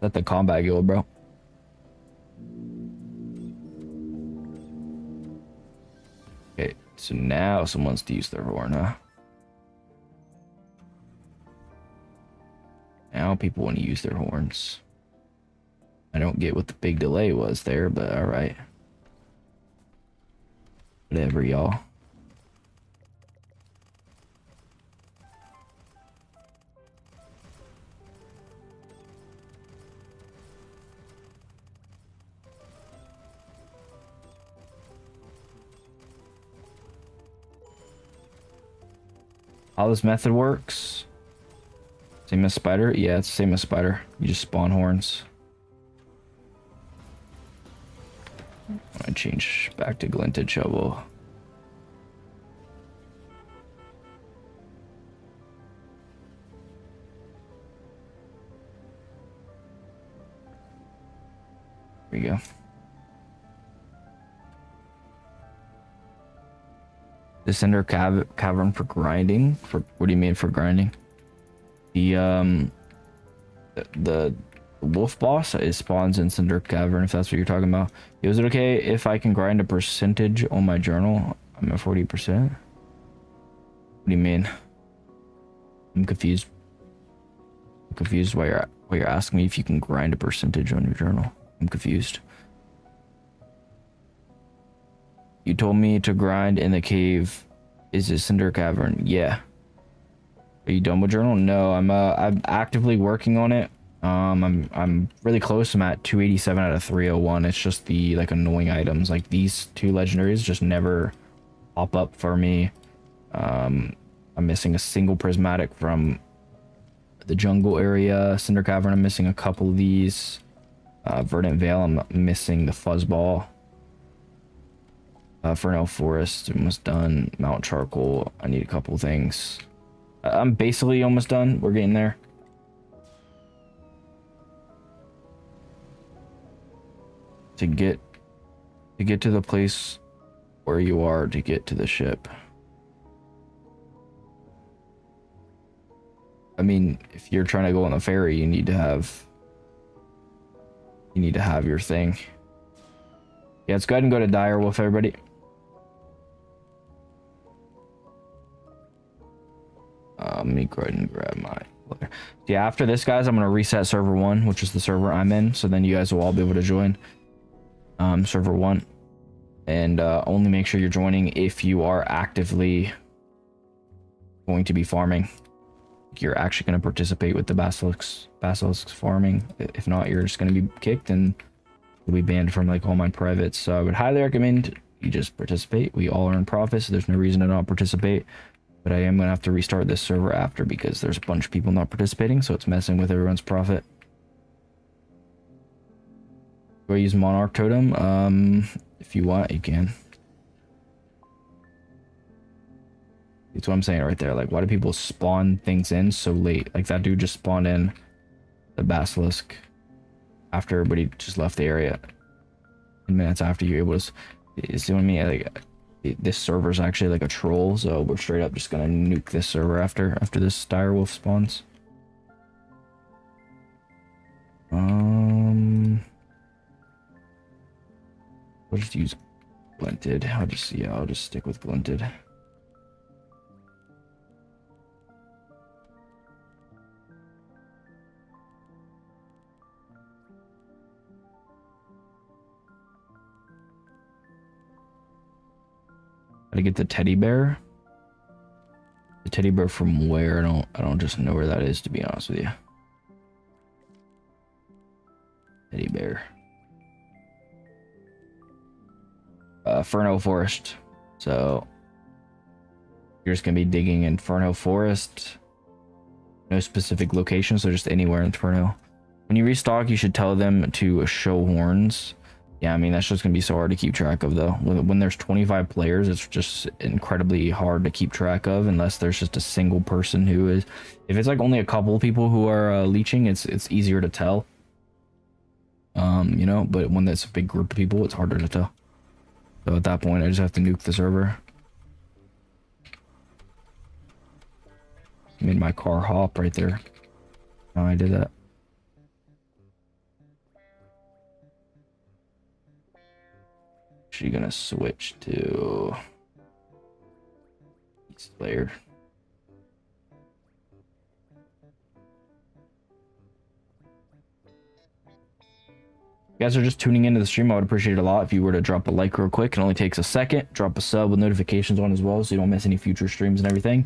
at the combat guild, bro. Okay, so now someone wants to use their horn, huh? Now people want to use their horns. I don't get what the big delay was there, but alright. Whatever, y'all. How this method works? Same as spider? Yeah, it's the same as spider. You just spawn horns. I'm gonna change back to glinted shovel. There we go. The cinder cavern for grinding. For what do you mean for grinding? The wolf boss is spawns in cinder cavern, if that's what you're talking about. Is it okay if I can grind a percentage on my journal? I'm at 40%. What do you mean? I'm confused. I'm confused why you're asking me if you can grind a percentage on your journal. I'm confused. You told me to grind in the cave. Is it cinder cavern? Yeah. Are you done with journal? No, I'm actively working on it. I'm really close. I'm at 287 out of 301. It's just the like annoying items, like these 2 legendaries just never pop up for me. I'm missing a single prismatic from the jungle area. Cinder Cavern, I'm missing a couple of these. Verdant Vale, I'm missing the Fuzzball. Fernell Forest, almost done. Mount Charcoal, I need a couple things. I'm basically almost done. We're getting there. To get to the place where you are to get to the ship. I mean, if you're trying to go on the ferry, you need to have your thing. Yeah, let's go ahead and go to Direwolf, everybody. Let me go ahead and grab my... Yeah, after this, guys, I'm going to reset server 1, which is the server I'm in. So then you guys will all be able to join server 1. And only make sure you're joining if you are actively going to be farming. You're actually going to participate with the Basilisk farming. If not, you're just going to be kicked and you'll be banned from like all my privates. So I would highly recommend you just participate. We all earn profits, so there's no reason to not participate. But I am going to have to restart this server after because there's a bunch of people not participating, so it's messing with everyone's profit. Do I use Monarch Totem? If you want, you can. That's what I'm saying right there. Like, why do people spawn things in so late? Like, that dude just spawned in the Basilisk after everybody just left the area. 10 minutes after you were able to... You see what I mean? Like, this server's actually like a troll, so we're straight up just gonna nuke this server after this Direwolf spawns. We'll just use Glinted. I'll just stick with Glinted. Gotta get the teddy bear. The teddy bear from where? I don't just know where that is, to be honest with you. Teddy bear. Ferno Forest. So you're just gonna be digging in Ferno Forest. No specific location, so just anywhere in Ferno. When you restock, you should tell them to show horns. Yeah, I mean, that's just going to be so hard to keep track of, though. When there's 25 players, it's just incredibly hard to keep track of unless there's just a single person who is... If it's like only a couple of people who are leeching, it's easier to tell. You know, but when there's a big group of people, it's harder to tell. So at that point, I just have to nuke the server. Made my car hop right there. Oh, I did that. Actually gonna switch to East Layer. You guys are just tuning into the stream, I would appreciate it a lot if you were to drop a like real quick. It only takes a second. Drop a sub with notifications on as well, so you don't miss any future streams and everything.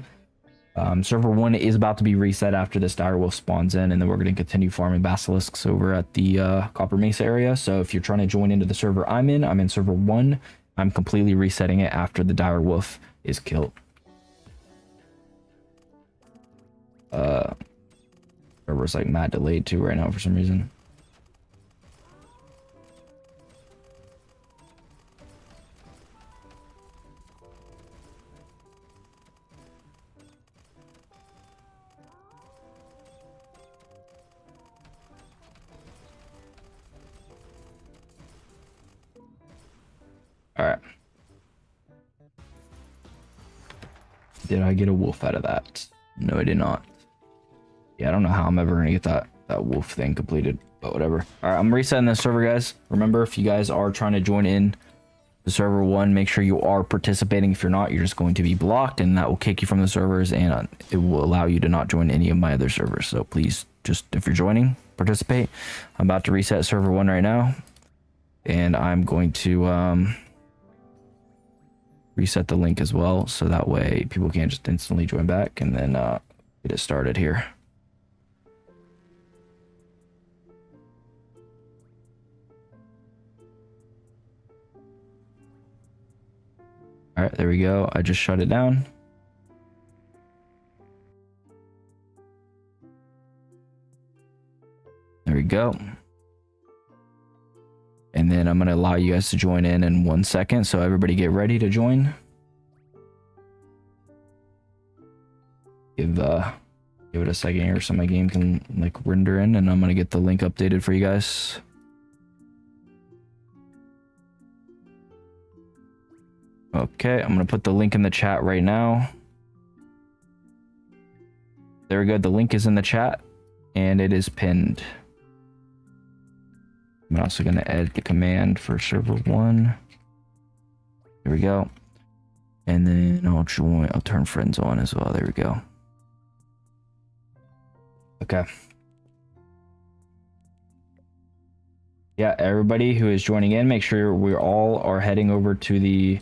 Server 1 is about to be reset after this Direwolf spawns in, and then we're going to continue farming Basilisks over at the Copper Mesa area. So if you're trying to join into the server I'm in server 1. I'm completely resetting it after the Direwolf is killed. Server's like mad delayed too right now for some reason. Alright. Did I get a wolf out of that? No, I did not. Yeah, I don't know how I'm ever gonna get that wolf thing completed, but whatever. Alright, I'm resetting this server, guys. Remember, if you guys are trying to join in the server 1, make sure you are participating. If you're not, you're just going to be blocked, and that will kick you from the servers, and it will allow you to not join any of my other servers. So please, just if you're joining, participate. I'm about to reset server 1 right now, and I'm going to reset the link as well, so that way people can't just instantly join back, and then get it started here. All right, there we go. I just shut it down. we go. And then I'm going to allow you guys to join in 1 second. So everybody get ready to join. Give it a second here so my game can like render in, and I'm going to get the link updated for you guys. Okay, I'm going to put the link in the chat right now. There we go. The link is in the chat and it is pinned. I'm also going to edit the command for server 1. There we go. And then I'll turn friends on as well. There we go. Okay. Yeah, everybody who is joining in, make sure we all are heading over to the...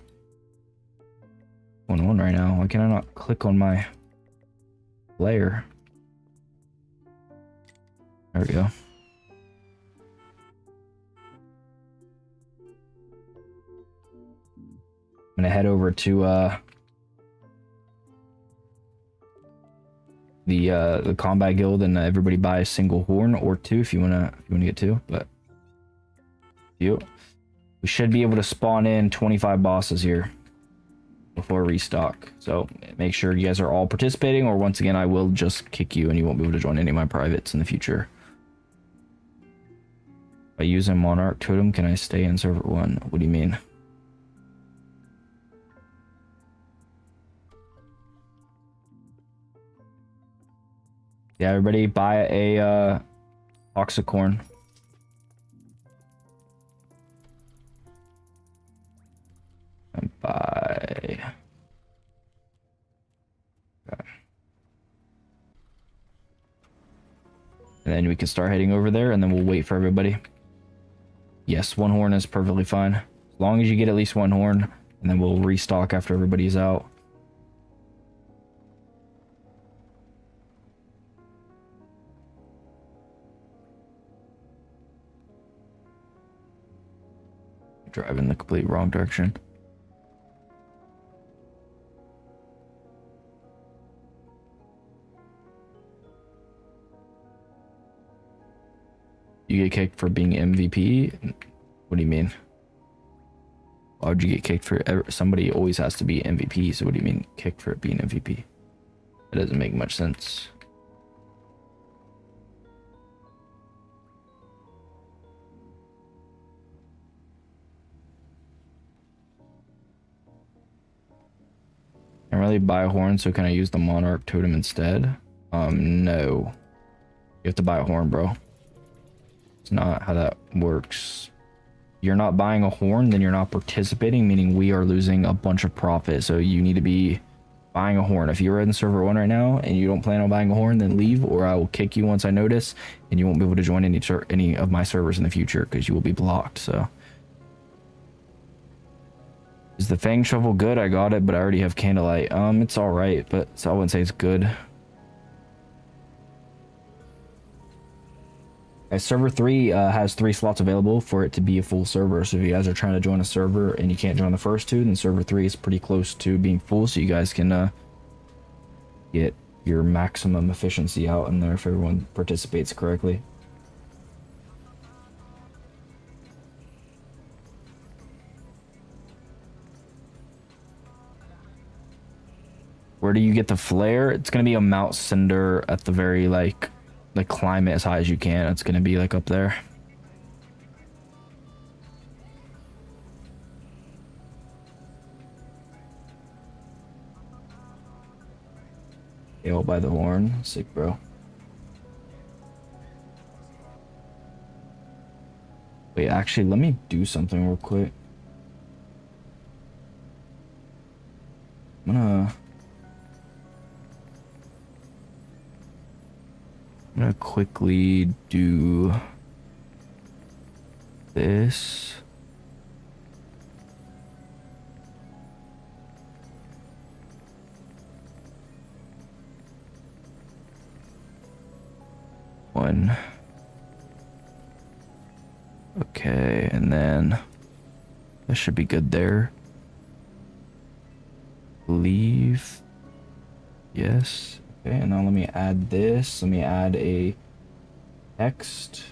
What's going on right now? Why can I not click on my layer? There we go. I'm gonna head over to the combat guild, and everybody buy a single horn or 2 if you wanna get 2. But we should be able to spawn in 25 bosses here before restock. So make sure you guys are all participating, or once again I will just kick you and you won't be able to join any of my privates in the future. By using Monarch Totem, can I stay in server 1? What do you mean? Yeah, everybody buy a toxic horn. And buy... Okay. And then we can start heading over there, and then we'll wait for everybody. Yes, 1 horn is perfectly fine. As long as you get at least 1 horn, and then we'll restock after everybody's out. Driving the complete wrong direction. You get kicked for being MVP? What do you mean? Why would you get kicked for somebody always has to be MVP, so what do you mean kicked for being MVP? That doesn't make much sense. I can't really buy a horn, so can I use the Monarch Totem instead? No. You have to buy a horn, bro. It's not how that works. You're not buying a horn, then you're not participating, meaning we are losing a bunch of profit. So you need to be buying a horn. If you're in server 1 right now and you don't plan on buying a horn, then leave, or I will kick you once I notice, and you won't be able to join any of my servers in the future because you will be blocked. So is the Fang Shovel good? I got it, but I already have Candlelight. It's alright, but I wouldn't say it's good. Server 3 has 3 slots available for it to be a full server. So if you guys are trying to join a server and you can't join the first 2, then server 3 is pretty close to being full, so you guys can get your maximum efficiency out in there if everyone participates correctly. Where do you get the flare? It's gonna be a Mount Cinder at the very climb it as high as you can. It's gonna be like up there. Okay, I'll buy the horn. Sick, bro. Wait, actually, let me do something real quick. I'm gonna quickly do this. One. Okay, and then that should be good there. Leave. Yes. Okay, and now let me add this. Let me add a text.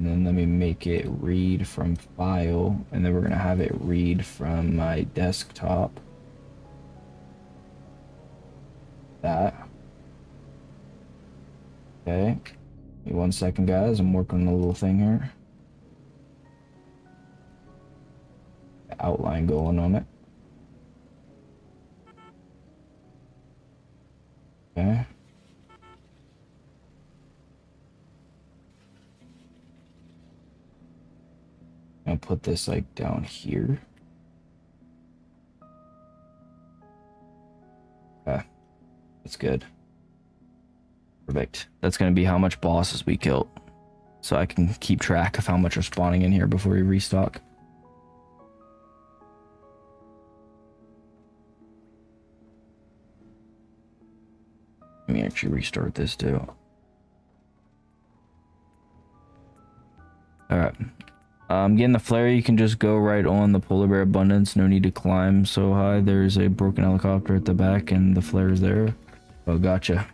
And then let me make it read from file, and then we're gonna have it read from my desktop. That. Okay. Give me 1 second, guys. I'm working on a little thing here. Outline going on it. Okay. I'll put this like down here. Okay. That's good. Perfect. That's going to be how much bosses we killed. So I can keep track of how much are spawning in here before we restock. Let me actually restart this too. Alright. Getting the flare, you can just go right on the polar bear abundance. No need to climb so high. There's a broken helicopter at the back and the flare is there. Oh, gotcha.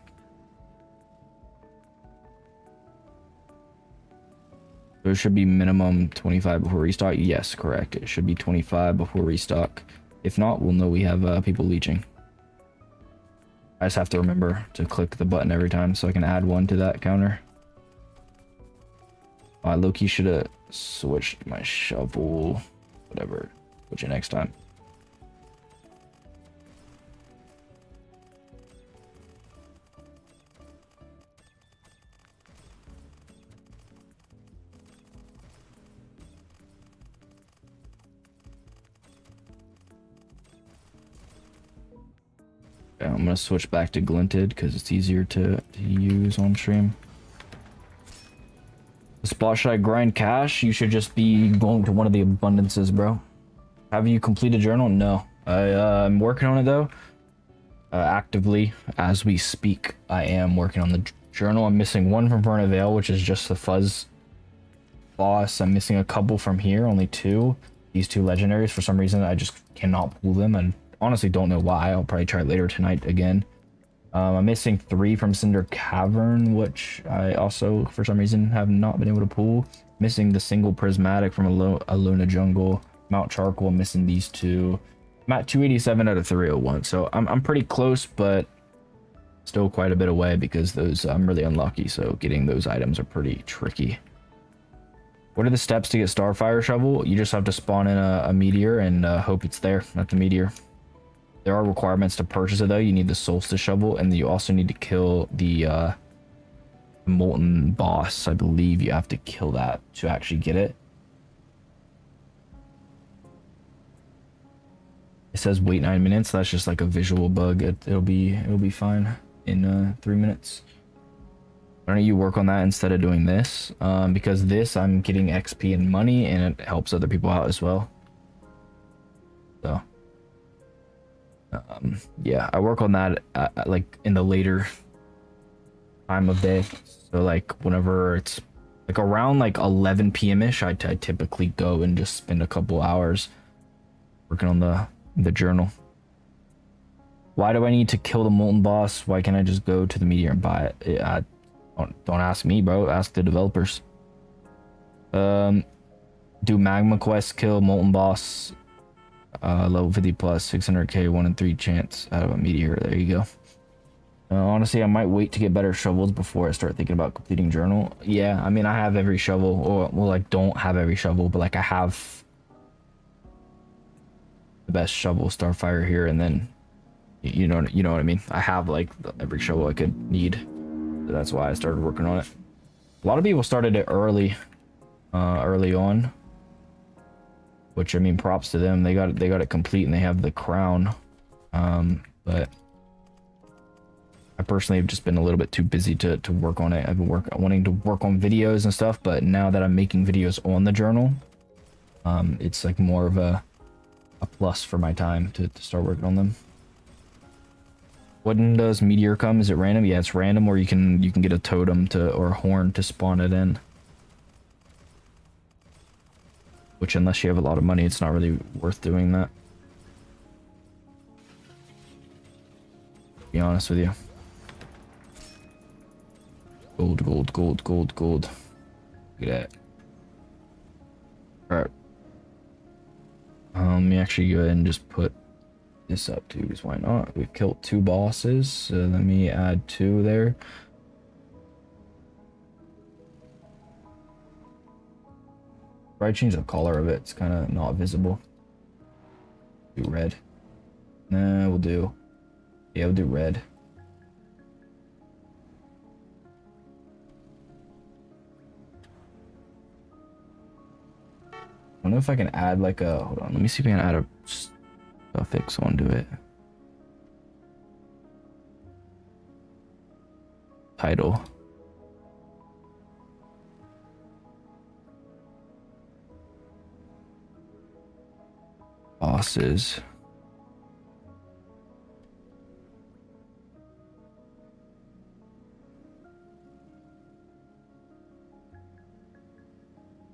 There should be minimum 25 before restock. Yes, correct. It should be 25 before restock. If not, we'll know we have people leeching. I just have to remember to click the button every time so I can add one to that counter. I low-key should have switched my shovel. Whatever. Switch it next time. I'm gonna switch back to glinted because it's easier to use on stream. The spot should I grind cash? You should just be going to one of the abundances, bro. Have you completed journal? No. I'm working on it though. Actively as we speak, I am working on the journal. I'm missing one from Verna Vale, which is just the fuzz boss. I'm missing a couple from here, only two. These two legendaries, for some reason, I just cannot pull them. And honestly don't know why. I'll probably try it later tonight again. I'm missing 3 from Cinder Cavern, which I also for some reason have not been able to pull. Missing the single prismatic from Alona Jungle. Mount Charcoal, I'm missing these 2. I'm at 287 out of 301, so I'm pretty close, but still quite a bit away because those I'm really unlucky, so getting those items are pretty tricky. What are the steps to get Starfire Shovel? You just have to spawn in a meteor and hope it's there at the meteor. There are requirements to purchase it though. You need the Solstice Shovel, and you also need to kill the Molten Boss. I believe you have to kill that to actually get it. It says wait 9 minutes. That's just like a visual bug. It'll be fine in 3 minutes. Why don't you work on that instead of doing this? Because this I'm getting XP and money, and it helps other people out as well. So. Yeah, I work on that like in the later time of day. So like whenever it's like around like 11 p.m. ish, I typically go and just spend a couple hours working on the journal. Why do I need to kill the Molten Boss? Why can't I just go to the meteor and buy it? Don't ask me, bro. Ask the developers. Do Magma Quest, kill Molten Boss. Level 50 plus 600k 1 in 3 chance out of a meteor. There you go. Honestly, I might wait to get better shovels before I start thinking about completing journal. Yeah, I mean, I have every shovel, or well, I don't have every shovel, but like I have the best shovel, Starfire here, and then you know what I mean. I have like every shovel I could need, so that's why I started working on it. A lot of people started it early on. Which I mean, props to them. They got it complete and they have the crown. But I personally have just been a little bit too busy to work on it. I've been wanting to work on videos and stuff, but now that I'm making videos on the journal, it's like more of a plus for my time to start working on them. When does meteor come? Is it random? Yeah, it's random, or you can get a totem or a horn to spawn it in. Which, unless you have a lot of money, it's not really worth doing that. To be honest with you. Gold, gold, gold, gold, gold. Look at that. All right. Let me actually go ahead and just put this up too, because why not? We've killed 2 bosses, so let me add 2 there. Probably change the color of it. It's kind of not visible. Do red. Nah, we'll do. Yeah, we'll do red. I don't know if I can add like a. Hold on, let me see if I can add a suffix onto it. Title. Bosses.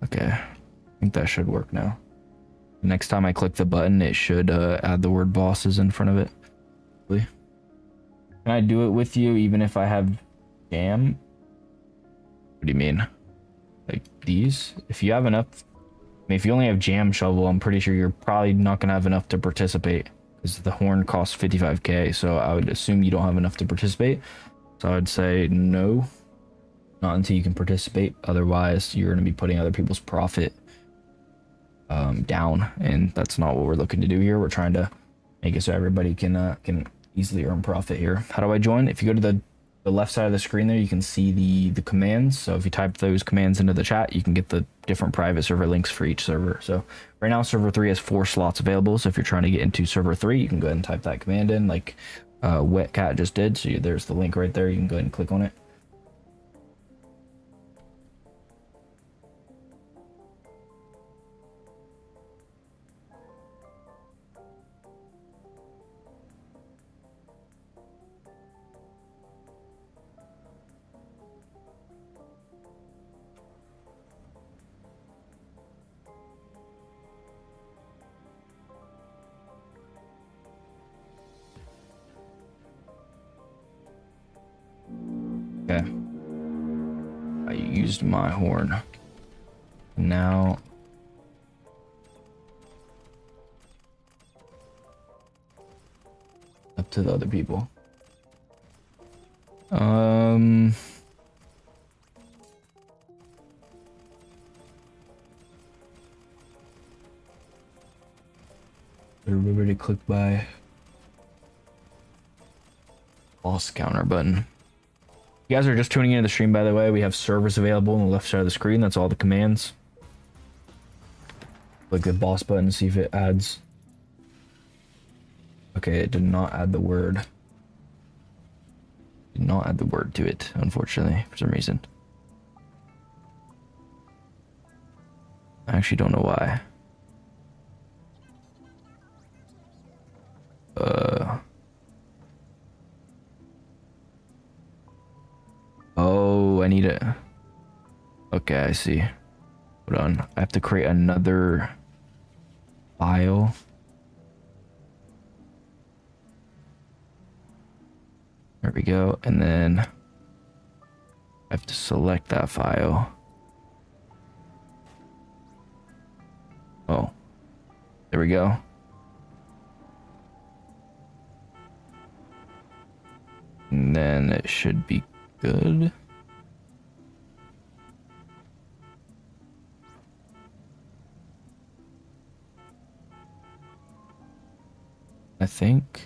Okay, I think that should work now. Next time I click the button, it should add the word bosses in front of it. Can I do it with you even if I have jam? What do you mean? Like these? If you have enough, I mean, if you only have jam shovel, I'm pretty sure you're probably not gonna have enough to participate, because the horn costs 55k, so I would assume you don't have enough to participate. So I would say no, not until you can participate. Otherwise, you're gonna be putting other people's profit down, and that's not what we're looking to do here. We're trying to make it so everybody can easily earn profit here. How do I join? If you go to the left side of the screen there, you can see the commands. So if you type those commands into the chat, you can get the different private server links for each server. So right now server 3 has 4 slots available, so if you're trying to get into server 3, you can go ahead and type that command in like Wetcat just did. So there's the link right there. You can go ahead and click on it. Okay. I used my horn. Now up to the other people. Everybody click by boss counter button. You guys are just tuning into the stream, by the way. We have servers available on the left side of the screen. That's all the commands. Click the boss button to see if it adds. Okay, it did not add the word. Did not add the word to it, unfortunately, for some reason. I actually don't know why. Oh, I need it. Okay, I see. Hold on. I have to create another file. There we go. And then I have to select that file. Oh, there we go. And then it should be good. I think.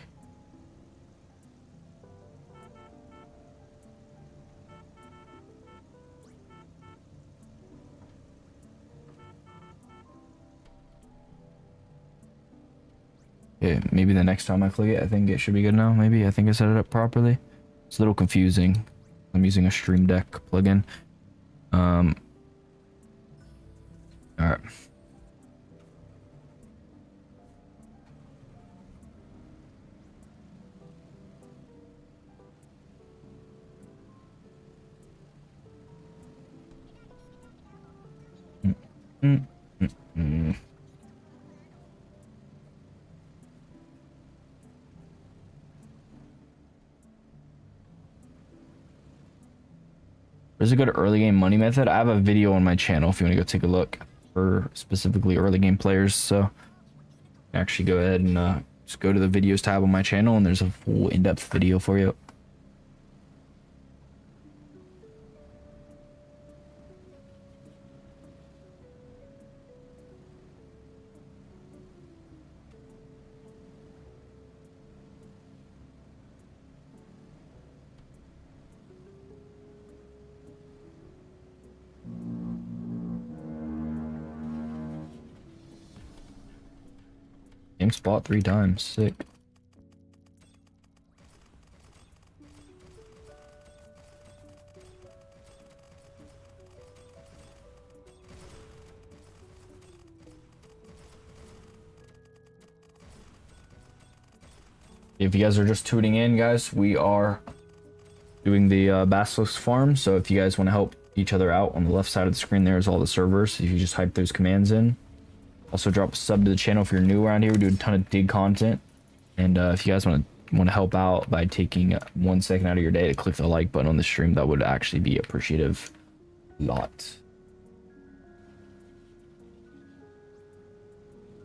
Yeah, maybe the next time I click it, I think it should be good now. Maybe I think I set it up properly. It's a little confusing. I'm using a Stream Deck plugin. All right. There's a good early game money method. I have a video on my channel if you want to go take a look. for specifically early game players. So actually go ahead and just go to the videos tab on my channel, and there's a full in-depth video for you. Game spot 3 times. Sick. If you guys are just tuning in, guys, we are doing the Basilisk farm. So if you guys want to help each other out, on the left side of the screen there is all the servers. If you just type those commands in. Also drop a sub to the channel if you're new around here. We do a ton of dig content. And if you guys want to help out by taking 1 second out of your day to click the like button on the stream, that would actually be appreciative. Lot.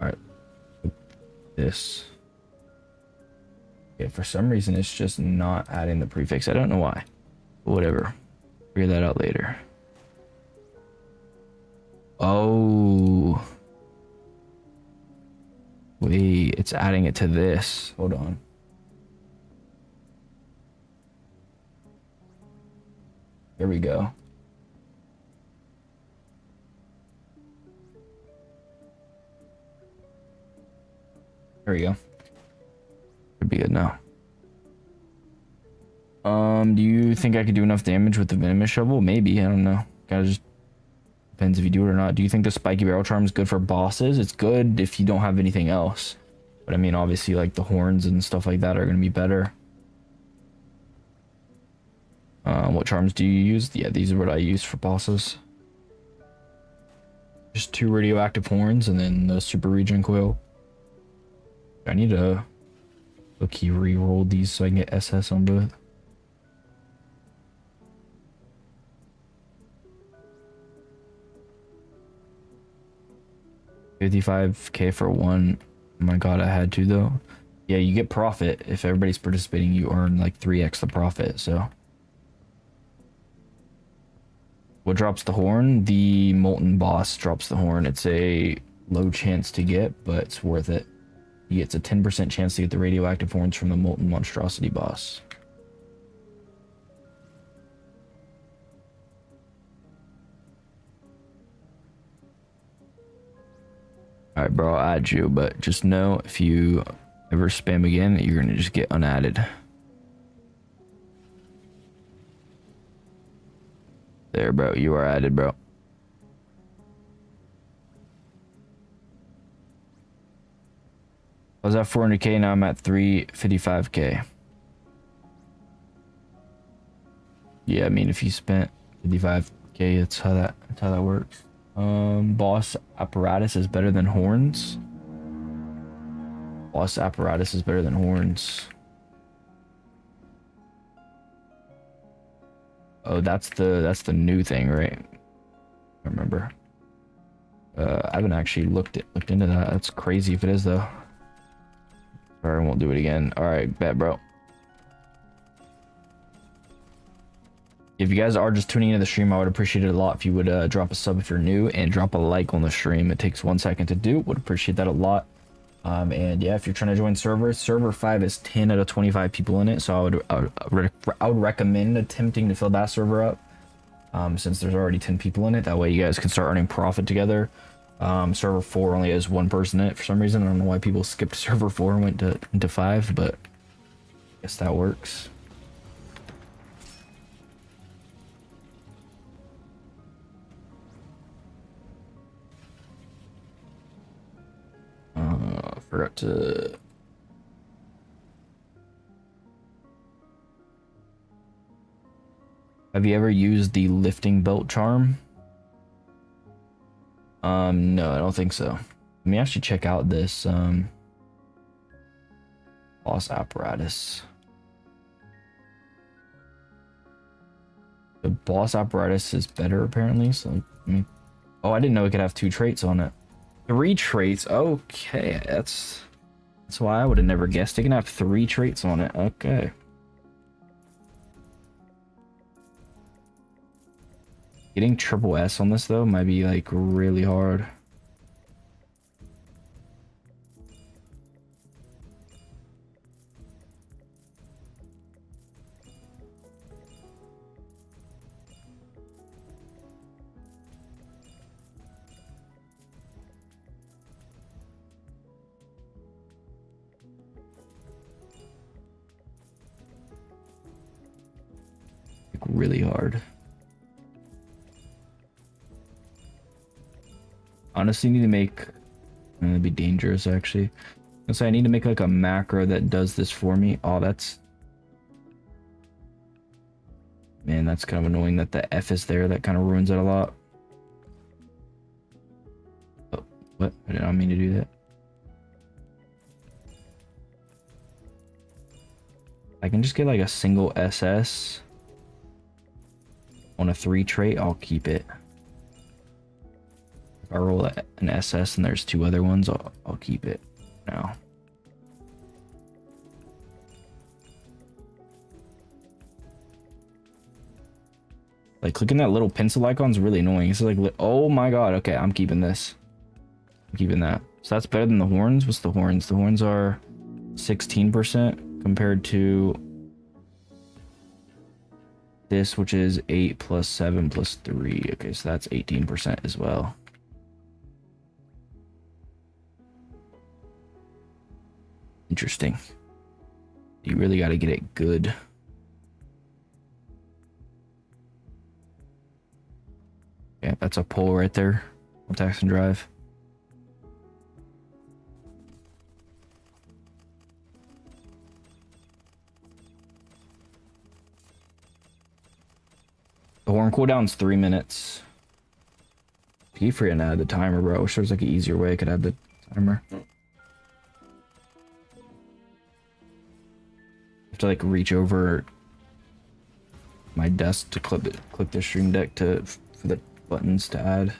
Alright. This. Okay, for some reason it's just not adding the prefix. I don't know why. But whatever. Figure that out later. Oh. Wait, it's adding it to this. Hold on. Here we go. There we go. Should be good now. Do you think I could do enough damage with the venomous shovel? Maybe, I don't know. Kinda just depends if you do it or not. Do you think the spiky barrel charm is good for bosses? It's good if you don't have anything else. But I mean, obviously, like the horns and stuff like that are going to be better. What charms do you use? Yeah, these are what I use for bosses. Just 2 radioactive horns and then the super regen coil. I need to low-key re-roll these so I can get SS on both. $55K for one. Oh my god, I had to though. Yeah, you get profit. If everybody's participating, you earn like 3x the profit, so. What drops the horn? The Molten Boss drops the horn. It's a low chance to get, but it's worth it. It's a 10% chance to get the radioactive horns from the Molten Monstrosity boss. Alright, bro, I'll add you, but just know if you ever spam again, you're gonna just get unadded. There, bro, you are added, bro. I was at 400K, now I'm at 355K. Yeah, I mean, if you spent 55K, that's how that works. Boss apparatus is better than horns. Boss apparatus is better than horns. Oh, that's the new thing, right? I remember. I haven't actually looked into that. That's crazy if it is though. Sorry, I won't do it again. All right, bet, bro. If you guys are just tuning into the stream, I would appreciate it a lot if you would drop a sub if you're new and drop a like on the stream. It takes 1 second to do. Would appreciate that a lot. And yeah, if you're trying to join server 5 is 10 out of 25 people in it, so I would recommend attempting to fill that server up, since there's already 10 people in it. That way you guys can start earning profit together. Server 4 only has 1 person in it for some reason. I don't know why people skipped server 4 and went into 5, but I guess that works. I forgot to... Have you ever used the lifting belt charm? No, I don't think so. Let me actually check out this boss apparatus. The boss apparatus is better apparently, so let me... Oh, I didn't know it could have 2 traits on it. 3 traits. Okay, that's why I would have never guessed. It can have 3 traits on it. Okay. Getting triple S on this though might be like really hard. Like really hard. Honestly, need to make. That'd be dangerous, actually. So I need to make like a macro that does this for me. Oh, that's. Man, that's kind of annoying that the F is there. That kind of ruins it a lot. Oh, what? I did not mean to do that. I can just get like a single SS on a 3 trait. I'll keep it. If I roll an SS and there's 2 other ones, I'll keep it now. Like clicking that little pencil icon is really annoying. It's like, oh my god, okay, I'm keeping this. I'm keeping that. So that's better than the horns. What's the horns? The horns are 16% compared to this, which is 8 plus 7 plus 3. Okay, so that's 18% as well. Interesting. You really got to get it good. Yeah, that's a pull right there on tax and drive. The horn cooldown's 3 minutes. Keep free and add the timer, bro. I wish there was like an easier way I could add the timer. Have to like reach over my desk to click the stream deck for the buttons to add.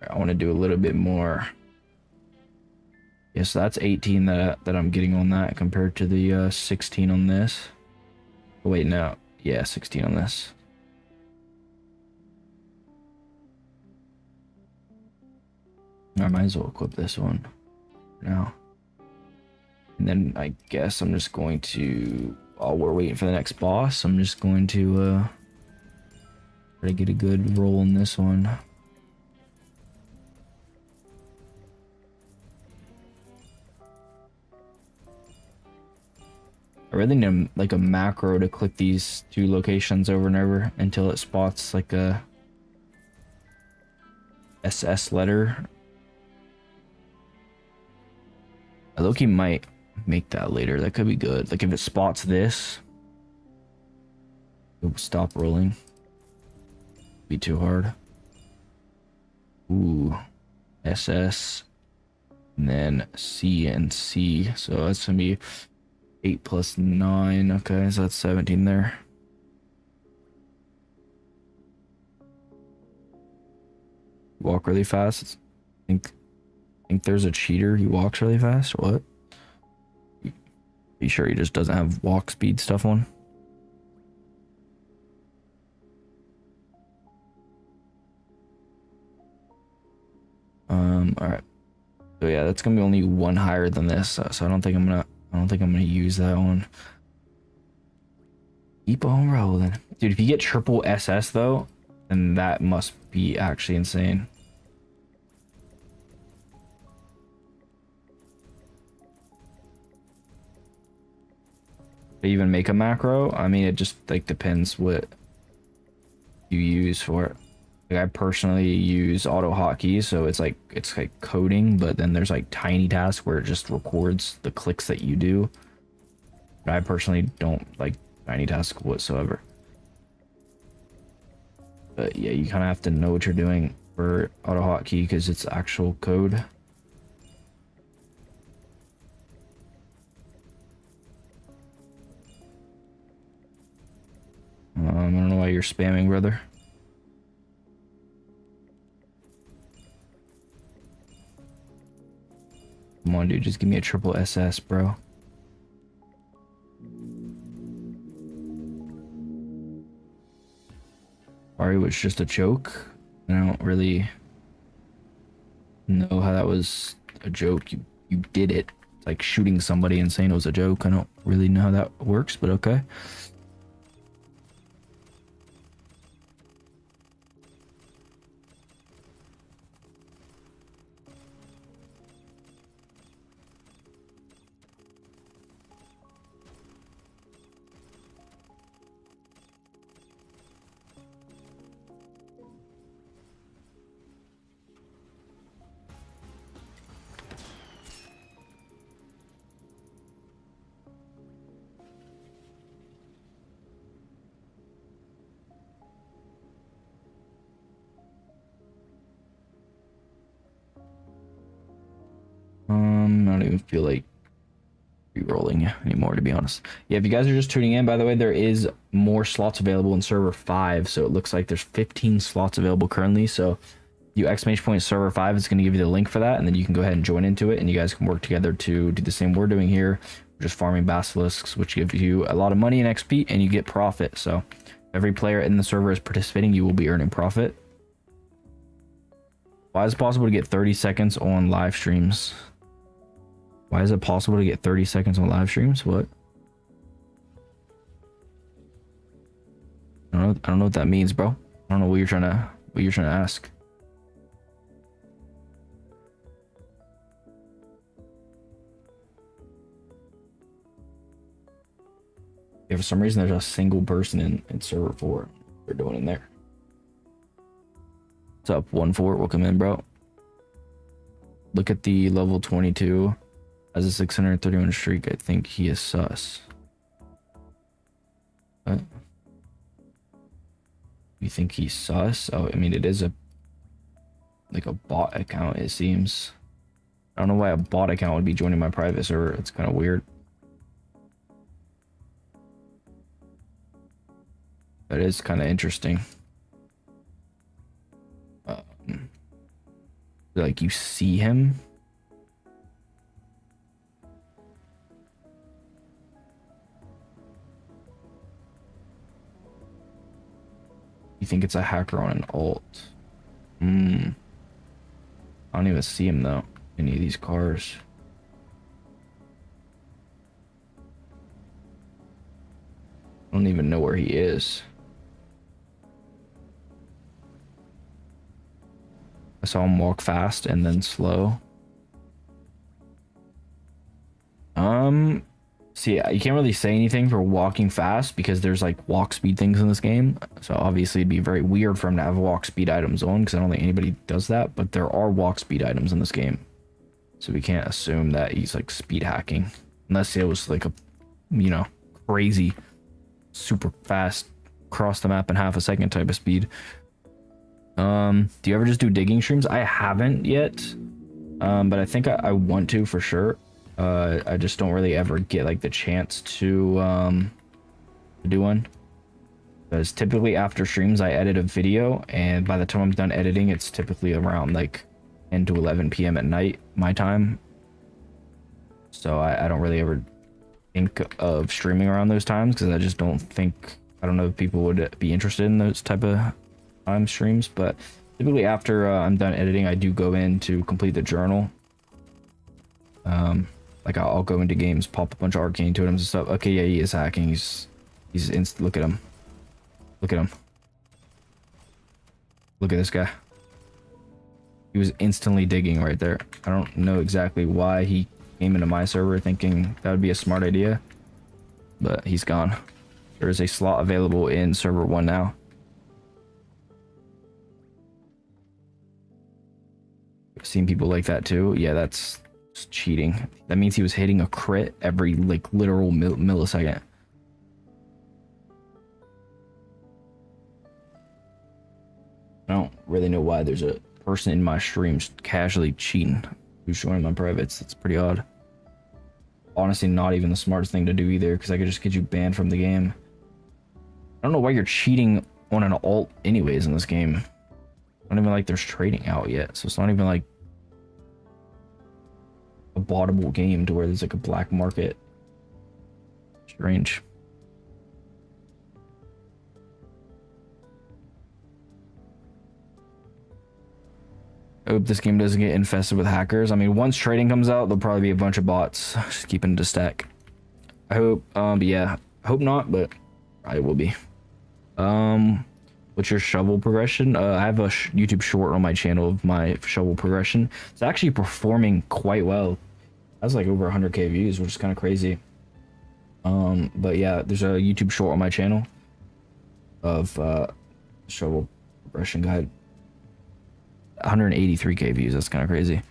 I want to do a little bit more. Yeah, so that's 18 that I'm getting on that compared to the 16 on this. Oh, wait, no. Yeah, 16 on this. I might as well equip this one now. And then I guess I'm just going to, while we're waiting for the next boss, I'm just going to try to get a good roll on this one. I really need like a macro to click these 2 locations over and over until it spots like a SS letter. Loki might make that later. That could be good. Like if it spots this, it'll stop rolling. Be too hard. Ooh, SS, and then C and C. So that's gonna be 8 plus 9. Okay, so that's 17 there. Walk really fast. I think there's a cheater. He walks really fast. What? You sure he just doesn't have walk speed stuff on? All right. So yeah, that's gonna be only 1 higher than this. So I don't think I'm gonna use that one. Keep on rolling, dude. If you get triple SS though, then that must be actually insane. They even make a macro? I mean, it just like depends what you use for it. Like I personally use auto hotkey, so it's like coding, but then there's like tiny tasks where it just records the clicks that you do. But I personally don't like tiny tasks whatsoever. But yeah, you kind of have to know what you're doing for auto hotkey because it's actual code. I don't know why you're spamming, brother. Come on, dude, just give me a triple SS, bro. Sorry, it was just a joke. I don't really know how that was a joke. You did it. It's like shooting somebody and saying it was a joke. I don't really know how that works, but okay. I don't even feel like re-rolling anymore, to be honest. Yeah, if you guys are just tuning in, by the way, there is more slots available in server 5, so it looks like there's 15 slots available currently. So you exclamation point server 5, it's going to give you the link for that, and then you can go ahead and join into it, and you guys can work together to do the same we're doing here. We're just farming basilisks, which give you a lot of money and XP, and you get profit. So every player in the server is participating, you will be earning profit. Why is it possible to get 30 seconds on live streams? Why is it possible to get 30 seconds on live streams? What? I don't know what that means, bro. I don't know what you're trying to ask. Yeah, for some reason there's a single person in server 4. They're doing in there. What's up, 1-4? Welcome in, bro. Look at the level 22. Has a 631 streak. I think he is sus. What? You think he's sus? Oh, I mean, it is like a bot account, it seems. I don't know why a bot account would be joining my private server. It's kind of weird. That is kind of interesting. Like, you see him? You think it's a hacker on an alt? I don't even see him though. Any of these cars. I don't even know where he is. I saw him walk fast and then slow. See, you can't really say anything for walking fast because there's like walk speed things in this game. So obviously it'd be very weird for him to have walk speed items on because I don't think anybody does that, but there are walk speed items in this game. So we can't assume that he's like speed hacking unless it was like a, you know, crazy, super fast, cross the map in half a second type of speed. Do you ever just do digging streams? I haven't yet, but I think I want to for sure. I just don't really ever get like the chance to do one, because typically after streams I edit a video, and by the time I'm done editing it's typically around like 10 to 11 p.m. at night my time, so I don't really ever think of streaming around those times because I just don't think, I don't know if people would be interested in those type of time streams. But typically after I'm done editing I do go in to complete the journal. Like I'll go into games, pop a bunch of arcane totems and stuff. Okay, yeah, he is hacking. He's look at him. Look at him. Look at this guy. He was instantly digging right there. I don't know exactly why he came into my server thinking that would be a smart idea, but he's gone. There is a slot available in server 1 now. I've seen people like that too. Yeah, that's cheating. That means he was hitting a crit every like literal millisecond. I don't really know why there's a person in my streams casually cheating who's joining my privates. That's pretty odd. Honestly, not even the smartest thing to do either, because I could just get you banned from the game. I don't know why you're cheating on an alt anyways in this game. Not even like there's trading out yet, so it's not even like a bottable game to where there's like a black market. Strange. I hope this game doesn't get infested with hackers. I mean, once trading comes out, there'll probably be a bunch of bots just keeping it to stack. I hope, but yeah, I hope not, but probably will be. What's your shovel progression? I have a YouTube short on my channel of my shovel progression. It's actually performing quite well. That's like over 100k views, which is kind of crazy. But yeah, there's a YouTube short on my channel of shovel progression guide. 183k views. That's kind of crazy.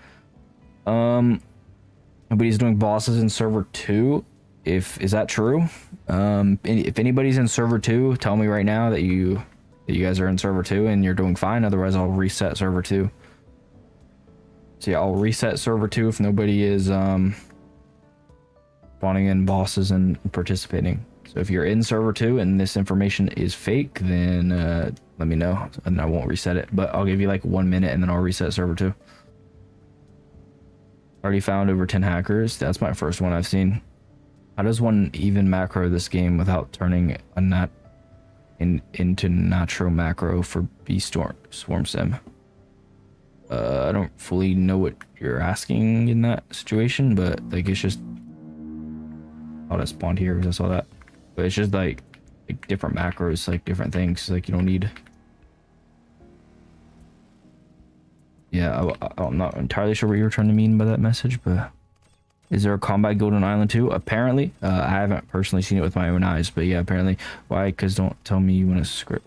Nobody's doing bosses in server 2. Is that true? If anybody's in server 2, tell me right now that you guys are in server 2 and you're doing fine. Otherwise, I'll reset server 2. So yeah, I'll reset server 2 if nobody is spawning in bosses and participating. So if you're in server 2 and this information is fake, then let me know and I won't reset it. But I'll give you like 1 minute and then I'll reset server 2. Already found over 10 hackers. That's my first one I've seen. How does one even macro this game without turning a into Natro macro for Swarm Sim? I don't fully know what you're asking in that situation, but like it's just, oh, that spawned here because I saw that. But it's just like different macros, like different things. Like you don't need. Yeah, I'm not entirely sure what you were trying to mean by that message, but is there a combat guild on Island 2? Apparently, I haven't personally seen it with my own eyes, but yeah, apparently. Why? Because don't tell me you want to script.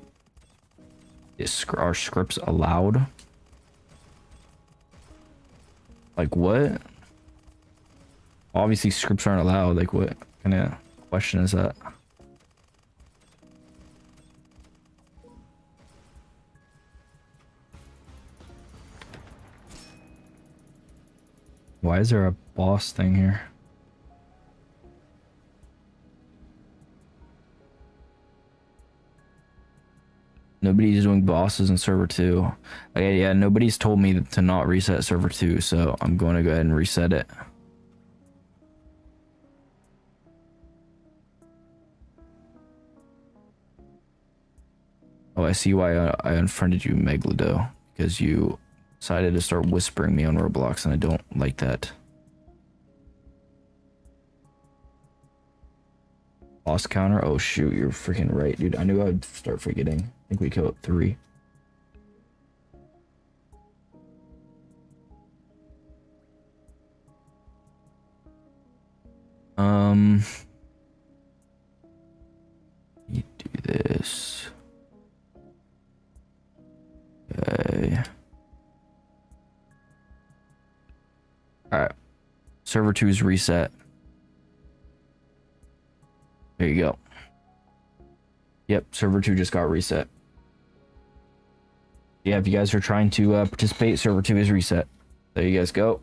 Are scripts allowed? Like what? Obviously, scripts aren't allowed. Like what kind of question is that? Why is there a boss thing here? Nobody's doing bosses in server 2. Okay, yeah, nobody's told me to not reset server 2, so I'm going to go ahead and reset it. Oh, I see why I unfriended you, Megalado, because you decided to start whispering me on Roblox, and I don't like that. Boss counter? Oh shoot, you're freaking right, dude. I knew I would start forgetting. I think we killed 3. You do this. Okay. Alright. Server 2 is reset. There you go. Yep, server 2 just got reset. Yeah, if you guys are trying to participate, server 2 is reset. There you guys go.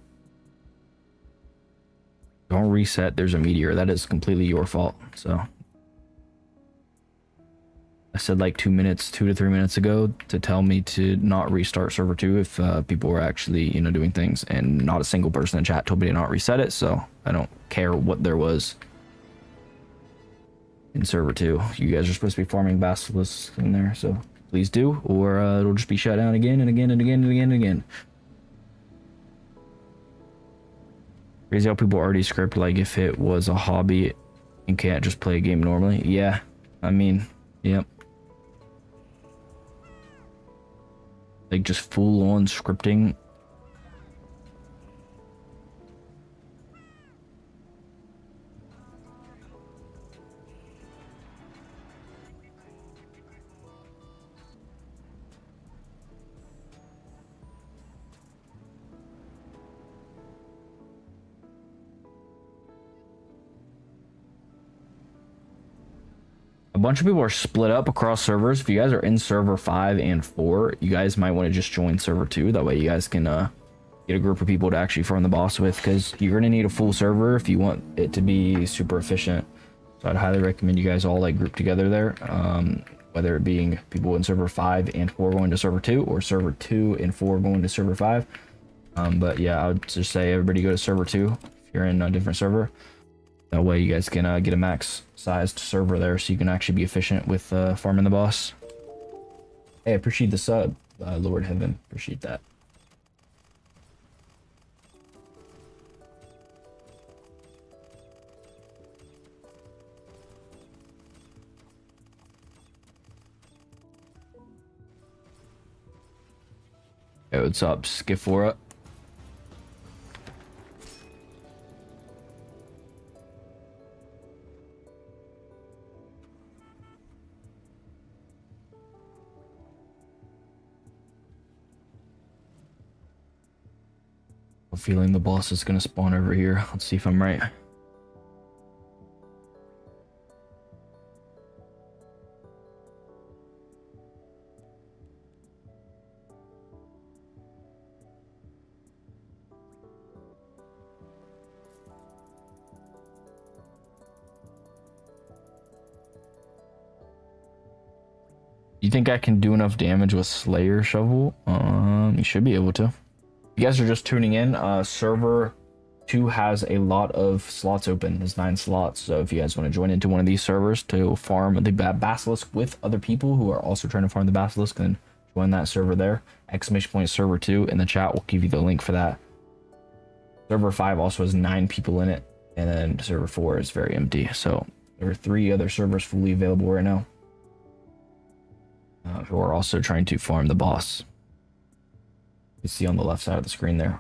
Don't reset, there's a meteor. That is completely your fault. So I said like 2 to 3 minutes ago to tell me to not restart server 2 if people were actually, you know, doing things, and not a single person in chat told me to not reset it, so I don't care what there was in server 2. You guys are supposed to be farming Basilisk in there, so please do, or it'll just be shut down again and again and again and again and again. Crazy how people already script like if it was a hobby and can't just play a game normally. Yeah, I mean, yep. Like just full on scripting. A bunch of people are split up across servers. If you guys are in server 5 and 4, you guys might want to just join server 2. That way you guys can get a group of people to actually farm the boss with, because you're going to need a full server if you want it to be super efficient. So I'd highly recommend you guys all like group together there. Whether it being people in server 5 and 4 going to server 2, or server 2 and 4 going to server 5. But yeah, I would just say everybody go to server 2 if you're in a different server. That way you guys can get a max sized server there, so you can actually be efficient with farming the boss. Hey, I appreciate the sub, Lord Heaven. Appreciate that. Hey, what's up, Skifora? I'm feeling the boss is gonna spawn over here. Let's see if I'm right. You think I can do enough damage with Slayer Shovel? You should be able to. If you guys are just tuning in, server 2 has a lot of slots open. There's 9 slots. So if you guys want to join into one of these servers to farm the Basilisk with other people who are also trying to farm the Basilisk, then join that server there. !server 2 in the chat will give you the link for that. Server 5 also has 9 people in it, and then server 4 is very empty. So there are 3 other servers fully available right now, who are also trying to farm the boss. You see on the left side of the screen there.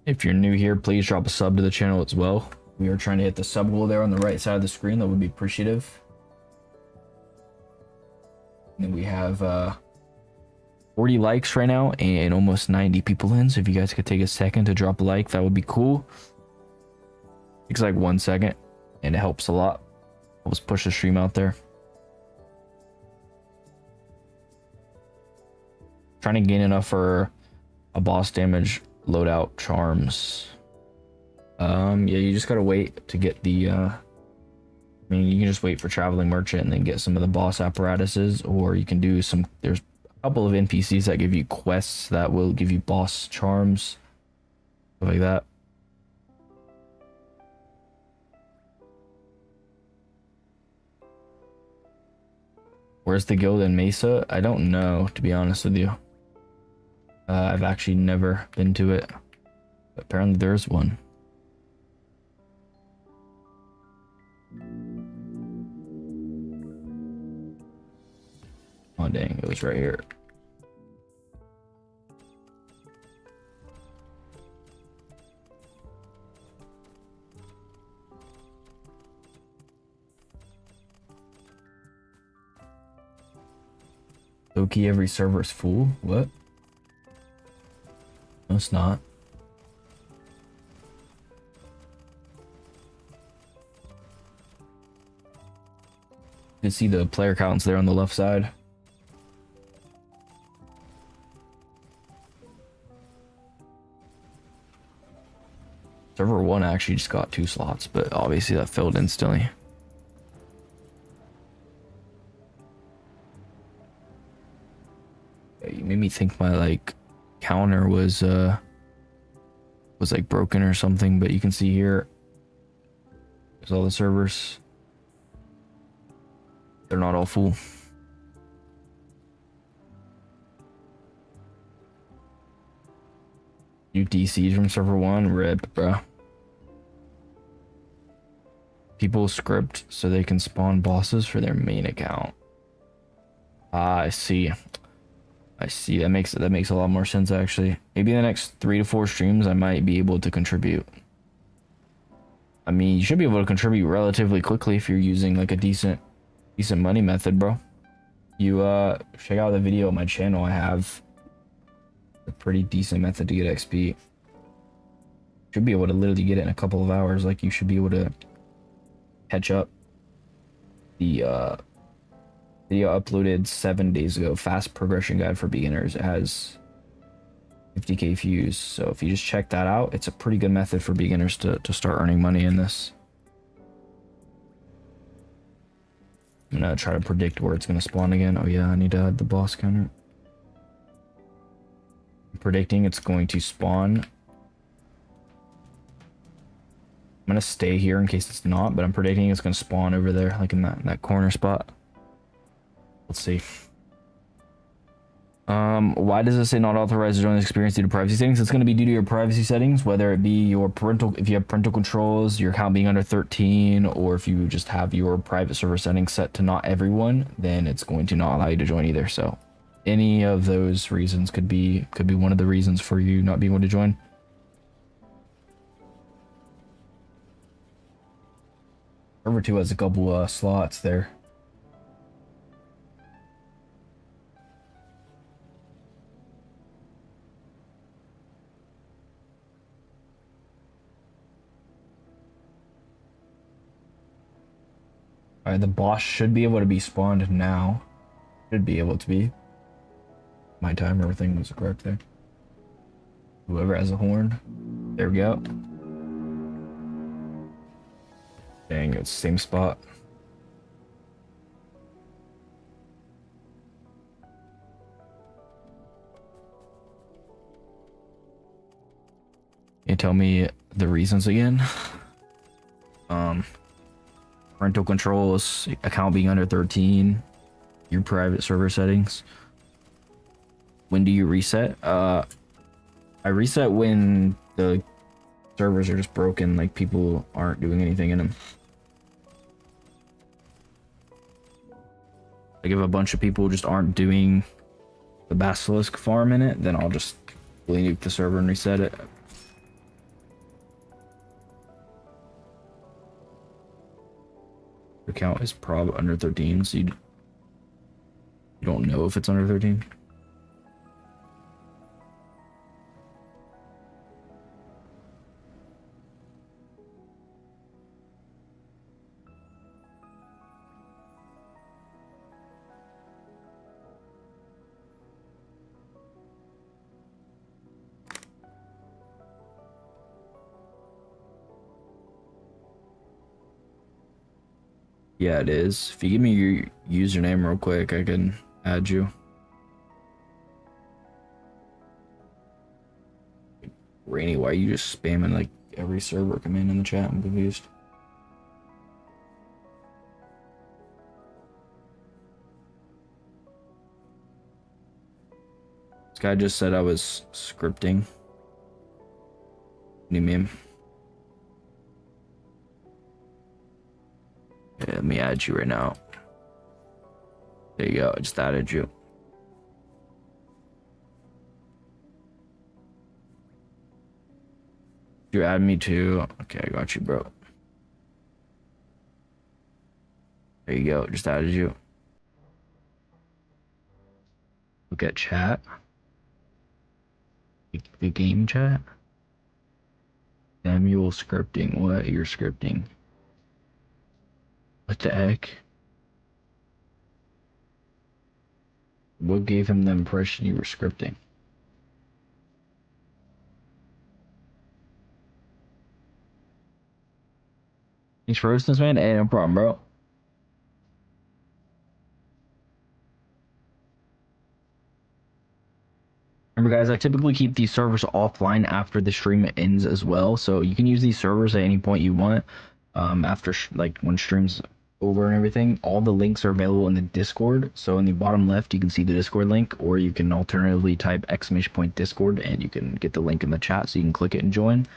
If you're new here, please drop a sub to the channel as well. We are trying to hit the sub goal there on the right side of the screen. That would be appreciative. And we have 40 likes right now and almost 90 people in. So if you guys could take a second to drop a like, that would be cool. Takes like 1 second and it helps a lot. Helps push the stream out there. Trying to gain enough for a boss damage loadout charms. Yeah, you just gotta wait to get the I mean, you can just wait for traveling merchant and then get some of the boss apparatuses, or you can do some, there's a couple of NPCs that give you quests that will give you boss charms, stuff like that. Where's the guild in Mesa? I don't know, to be honest with you. I've actually never been to it. But apparently there's one. Oh dang, it was right here. Loki, every server's full? What? No, it's not. You can see the player counts there on the left side. Server 1 actually just got 2 slots, but obviously that filled instantly. You made me think my like counter was like broken or something, but you can see here there's all the servers. They're not all full. You DC'd from server 1? Rip, bro. People script so they can spawn bosses for their main account. Ah, I see. I see. That makes a lot more sense actually. Maybe in the next 3 to 4 streams I might be able to contribute. I mean, you should be able to contribute relatively quickly if you're using like a decent money method, bro. You check out the video on my channel. I have a pretty decent method to get XP. Should be able to literally get it in a couple of hours. Like, you should be able to catch up the Video uploaded 7 days ago. Fast progression guide for beginners. It has 50k views. So if you just check that out, it's a pretty good method for beginners to start earning money in this. I'm gonna try to predict where it's gonna spawn again. Oh yeah, I need to add the boss counter. I'm predicting it's going to spawn. I'm gonna stay here in case it's not, but I'm predicting it's gonna spawn over there, like in that corner spot. Let's see. Why does it say not authorized to join this experience due to privacy settings? It's going to be due to your privacy settings, whether it be your parental, if you have parental controls, your account being under 13, or if you just have your private server settings set to not everyone, then it's going to not allow you to join either. So any of those reasons could be one of the reasons for you not being able to join. Server 2 has a couple slots there. Alright, the boss should be able to be spawned now. Should be able to be. My time, everything was correct there. Whoever has a horn. There we go. Dang, it's the same spot. Can you tell me the reasons again? Parental controls, account being under 13, your private server settings. When do you reset? I reset when the servers are just broken, like people aren't doing anything in them. Like if a bunch of people just aren't doing the Basilisk farm in it, then I'll just nuke the server and reset it. Your account is probably under 13, so you don't know if it's under 13. Yeah, it is. If you give me your username real quick, I can add you. Rainy, why are you just spamming like every server command in the chat? I'm confused. This guy just said I was scripting. What do you mean? Yeah, let me add you right now. There you go, I just added you. You add me too. Okay, I got you, bro. There you go, just added you. Look at chat. The game chat. Samuel scripting. What? You're scripting. What the heck? What gave him the impression you were scripting? Thanks for hosting this, man. Hey, no problem, bro. Remember, guys, I typically keep these servers offline after the stream ends as well, so you can use these servers at any point you want. After like when stream's over and everything, all the links are available in the Discord. So in the bottom left, you can see the Discord link, or you can alternatively type !Discord and you can get the link in the chat, so you can click it and join.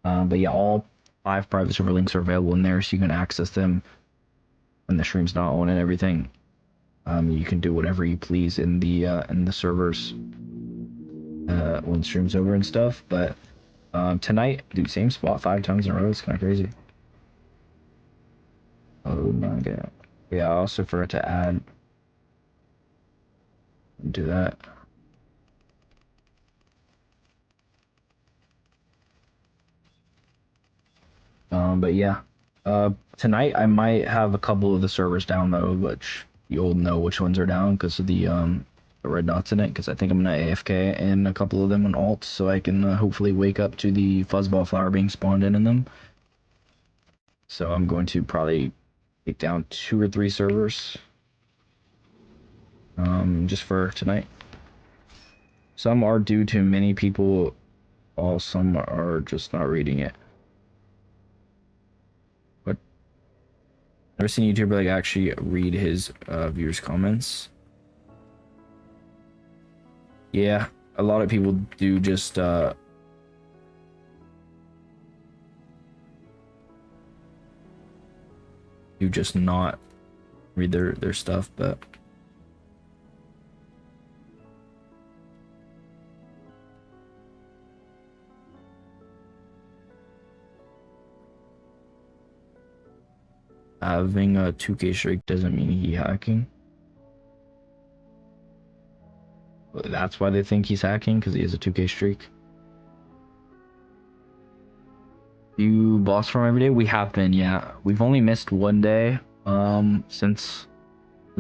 But yeah, all 5 private server links are available in there, so you can access them when the stream's not on and everything. You can do whatever you please in the servers when the stream's over and stuff. But tonight, dude, same spot 5 times in a row. It's kind of crazy. Oh my god. Yeah, I also forgot to add. Do that. But yeah. Tonight I might have a couple of the servers down though, which you'll know which ones are down because of the red dots in it. Because I think I'm gonna AFK and a couple of them on alt, so I can hopefully wake up to the fuzzball flower being spawned in them. So I'm going to probably take down 2 or 3 servers just for tonight. Some are due to many people, while some are just not reading it. What? Never seen a YouTuber like actually read his viewers' comments. Yeah, a lot of people do just do just not read their stuff, but having a 2K streak doesn't mean he hacking. That's why they think he's hacking, because he has a 2K streak. You boss farm every day? We have been, yeah. We've only missed 1 day since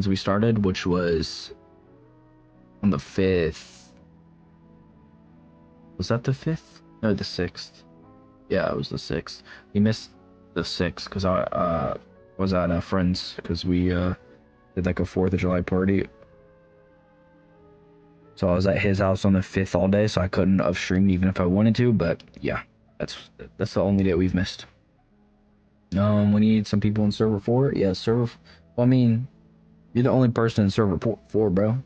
we started, which was on the 5th. Was that the 5th? No, the 6th. Yeah, it was the 6th. We missed the 6th because I was at a friend's, because we did like a 4th of July party. So I was at his house on the 5th all day, so I couldn't have streamed even if I wanted to, but yeah, that's the only day we've missed. We need some people in server 4. Yeah, server. Well, I mean, you're the only person in server 4, bro.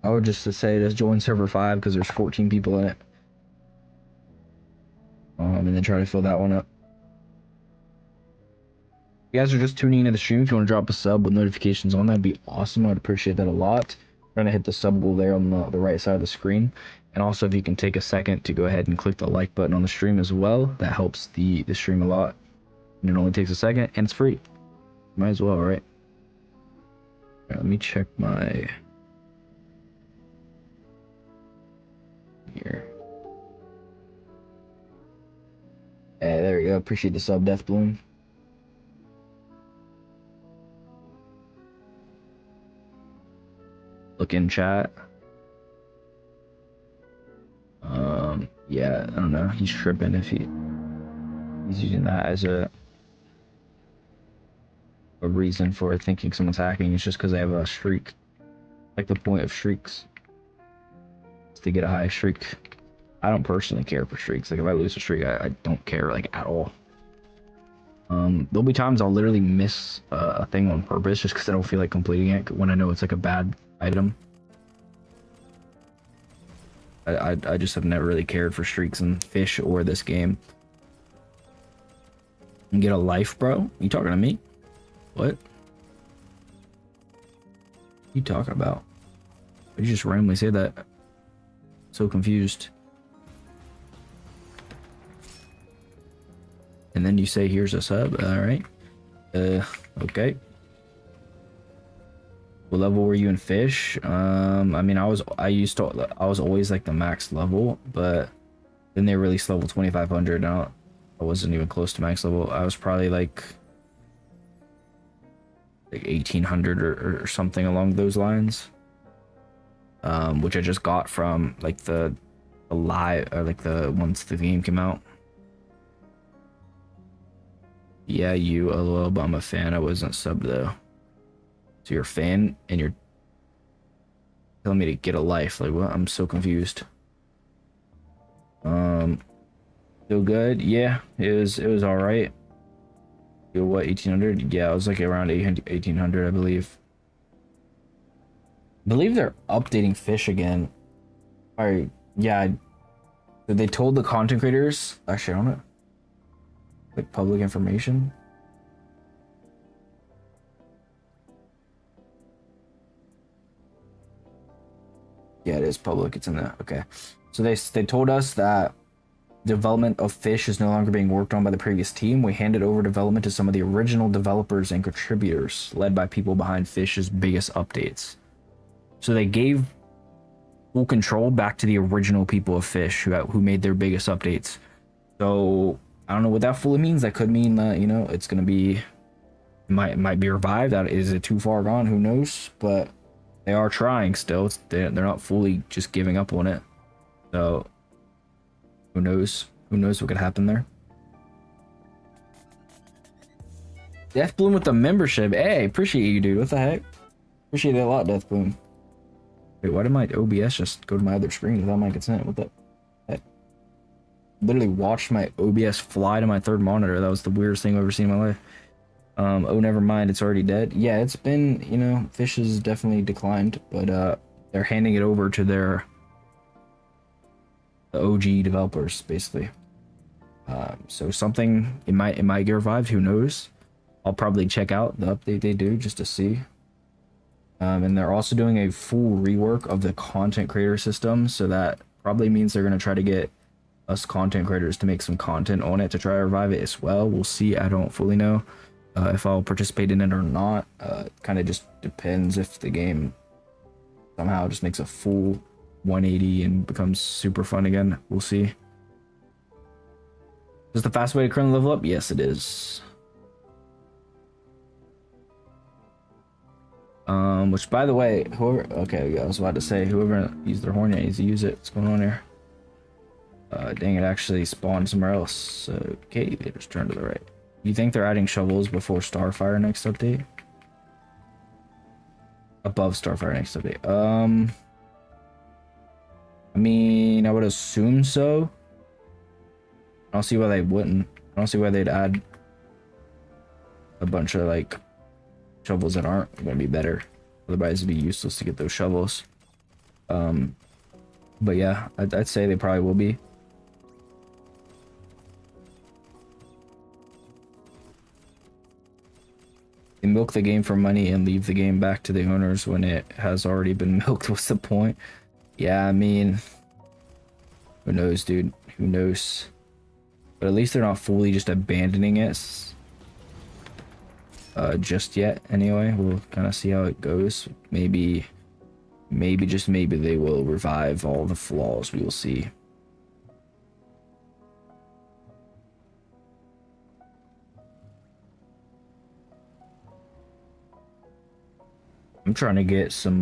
I would just say just join server 5 because there's 14 people in it. And then try to fill that one up. If you guys are just tuning into the stream, if you want to drop a sub with notifications on, that'd be awesome. I'd appreciate that a lot. Trying to hit the sub goal there on the right side of the screen. And also, if you can take a second to go ahead and click the like button on the stream as well, that helps the stream a lot. And it only takes a second, and it's free. Might as well, right? Alright, let me check my... here. Hey, there we go. Appreciate the sub, Death Bloom. Look in chat. Yeah, I don't know. He's tripping if he's using that as a reason for thinking someone's hacking. It's just because they have a streak. Like the point of streaks is to get a high streak. I don't personally care for streaks. Like if I lose a streak, I don't care like at all. There'll be times I'll literally miss a thing on purpose just because I don't feel like completing it when I know it's like a bad item. I just have never really cared for streaks in Fish or this game. And get a life, bro? You talking to me? What? You talking about? You just randomly say that. So confused. And then you say, here's a sub. All right. Okay. What level were you in Fish? I mean, I was always like the max level, but then they released level 2500. Now I wasn't even close to max level. I was probably like 1800 or something along those lines. Which I just got from like the live, or like the once the game came out. Yeah, you LOL, but I'm a fan. I wasn't subbed though. So you're a fan and you're telling me to get a life. Like what? I'm so confused. Feel good? Yeah, it was all right. Feel what, 1800? Yeah, I was like around 1800, I believe. I believe they're updating Fish again. Alright, yeah. They told the content creators, actually on it, like public information. Yeah, it is public. It's in there. Okay. So they told us that development of Fish is no longer being worked on by the previous team. We handed over development to some of the original developers and contributors, led by people behind Fish's biggest updates. So they gave full control back to the original people of Fish who made their biggest updates. So I don't know what that fully means. That could mean that, you know, it's going to be It might be revived. Is it too far gone? Who knows? But they are trying still. They're not fully just giving up on it. So who knows? Who knows what could happen there? Death Bloom with the membership. Hey, appreciate you, dude. What the heck? Appreciate it a lot, Death Bloom. Wait, why did my OBS just go to my other screen without my consent? What the heck? Literally watched my OBS fly to my third monitor. That was the weirdest thing I've ever seen in my life. Oh, never mind. It's already dead. Yeah, it's been, you know, Fish has definitely declined, but they're handing it over to the OG developers, basically. So something, it might get revived. Who knows? I'll probably check out the update they do just to see. And they're also doing a full rework of the content creator system, so that probably means they're going to try to get us content creators to make some content on it to try to revive it as well. We'll see. I don't fully know if I'll participate in it or not. Kind of just depends if the game somehow just makes a full 180 and becomes super fun again. We'll see. Is this the fast way to currently level up? Yes, it is. Which, by the way, okay, I was about to say, whoever used their horn needs to use it. What's going on here? Dang, it actually spawned somewhere else. Okay, they just turned to the right. You think they're adding shovels before Starfire next update? Above Starfire next update. I mean, I would assume so. I don't see why they wouldn't. I don't see why they'd add a bunch of, like, shovels that aren't going to be better. Otherwise, it'd be useless to get those shovels. But yeah, I'd say they probably will be. They milk the game for money and leave the game back to the owners when it has already been milked. What's the point? Yeah, I mean, who knows, dude? Who knows? But at least they're not fully just abandoning it. Just yet, anyway. We'll kind of see how it goes. Maybe just maybe they will revive all the flaws. We will see. I'm trying to get some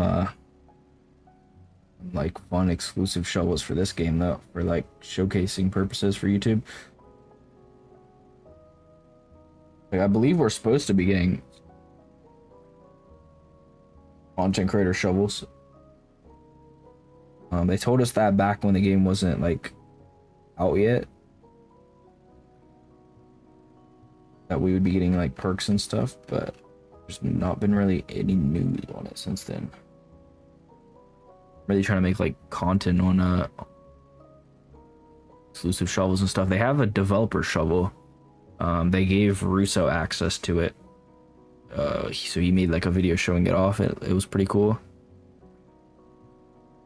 like fun exclusive shovels for this game though, for like showcasing purposes for YouTube. Like, I believe we're supposed to be getting content creator shovels. They told us that back when the game wasn't like out yet, that we would be getting like perks and stuff, but there's not been really any news on it since then. Really trying to make like content on exclusive shovels and stuff. They have a developer shovel. They gave Russo access to it, so he made like a video showing it off. It was pretty cool.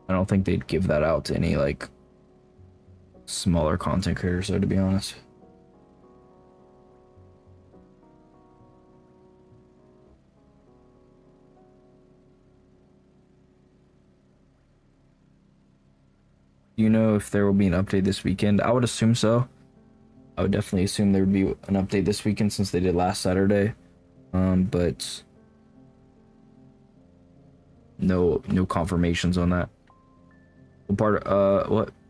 I don't think they'd give that out to any like smaller content creators though, to be honest. Do you know if there will be an update this weekend? I would assume so. I would definitely assume there would be an update this weekend since they did last Saturday. But no confirmations on that.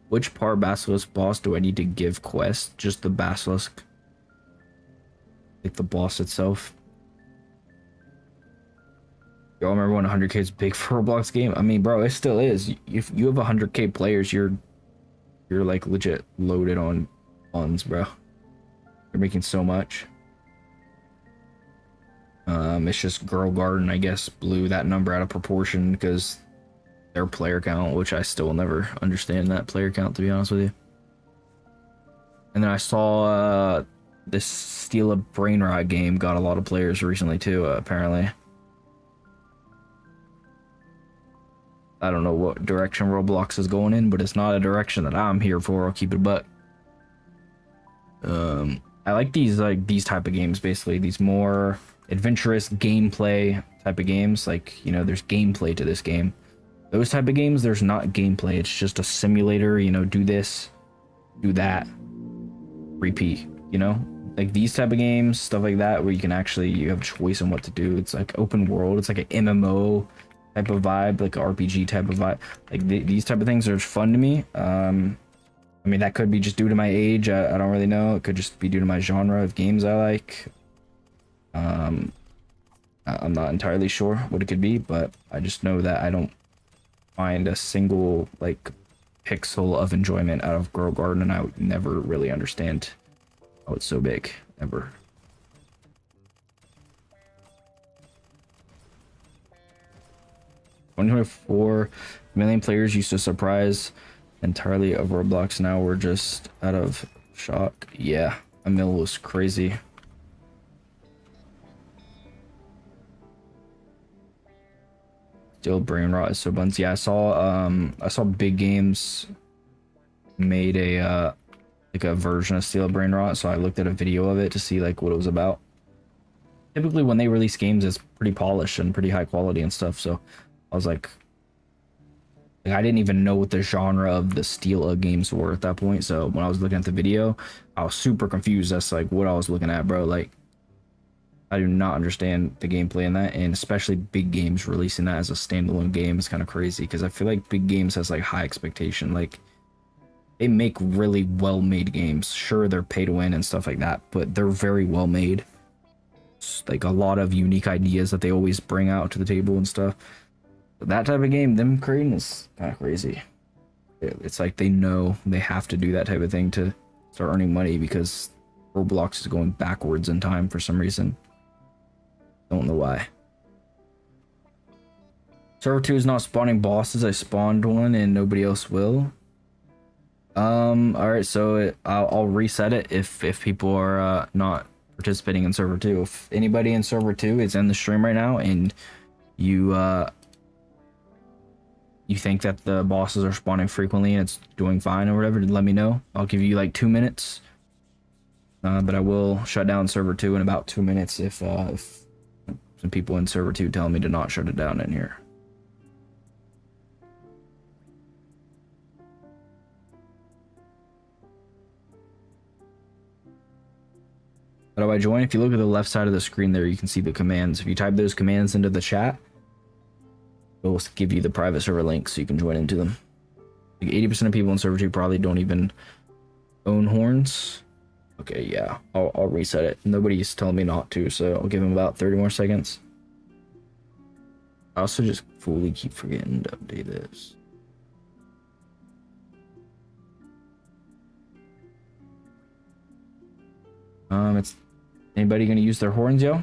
Which part Basilisk boss do I need to give quest? Just the Basilisk, like the boss itself. Y'all remember when 100k is big for a Roblox game? I mean, bro, it still is. If you have 100k players, you're like legit loaded on funds, bro. You're making so much. It's just Girl Garden, I guess, blew that number out of proportion because their player count, which I still will never understand that player count, to be honest with you. And then I saw this Steal a Brain Rot game got a lot of players recently too, apparently. I don't know what direction Roblox is going in, but it's not a direction that I'm here for. I'll keep it a buck. I like these type of games, basically these more adventurous gameplay type of games. Like, you know, there's gameplay to this game. Those type of games, there's not gameplay. It's just a simulator, you know, do this, do that, repeat, you know? like these type of games, stuff like that, where you can actually, you have choice on what to do. It's like open world. It's like an MMO type of vibe, like an RPG type of vibe. Like these type of things are fun to me. I mean, that could be just due to my age. I don't really know. It could just be due to my genre of games I like. I'm not entirely sure what it could be, but I just know that I don't find a single like pixel of enjoyment out of Grow Garden, and I would never really understand how it's so big ever. 124 million players used to surprise entirely of Roblox. Now we're just out of shock. Yeah, a mil was crazy. Still brain rot is so buns. Yeah, I saw Big Games made a like a version of Steel Brain Rot, so I looked at a video of it to see like what it was about. Typically when they release games, it's pretty polished and pretty high quality and stuff, so I was like I didn't even know what the genre of the Steel games were at that point. So when I was looking at the video, I was super confused as to like what I was looking at, bro. Like I do not understand the gameplay in that, and especially Big Games releasing that as a standalone game is kind of crazy, because I feel like Big Games has like high expectation. Like they make really well-made games. Sure, they're pay to win and stuff like that, but they're very well made. It's like a lot of unique ideas that they always bring out to the table and stuff. But that type of game, them creating, is kind of crazy. It's like they know they have to do that type of thing to start earning money, because Roblox is going backwards in time for some reason. Don't know why. Server 2 is not spawning bosses. I spawned one and nobody else will. Alright, so I'll reset it if people are not participating in server 2. If anybody in server 2 is in the stream right now and you think that the bosses are spawning frequently and it's doing fine or whatever, let me know. I'll give you like 2 minutes. But I will shut down server 2 in about 2 minutes if some people in server 2 tell me to not shut it down in here. How do I join? If you look at the left side of the screen there, you can see the commands. If you type those commands into the chat, it will give you the private server link so you can join into them. Like 80% of people in server 2 probably don't even own horns. Okay, yeah, I'll reset it. Nobody's telling me not to, so I'll give them about 30 more seconds. I also just fully keep forgetting to update this. It's anybody gonna use their horns, yo? I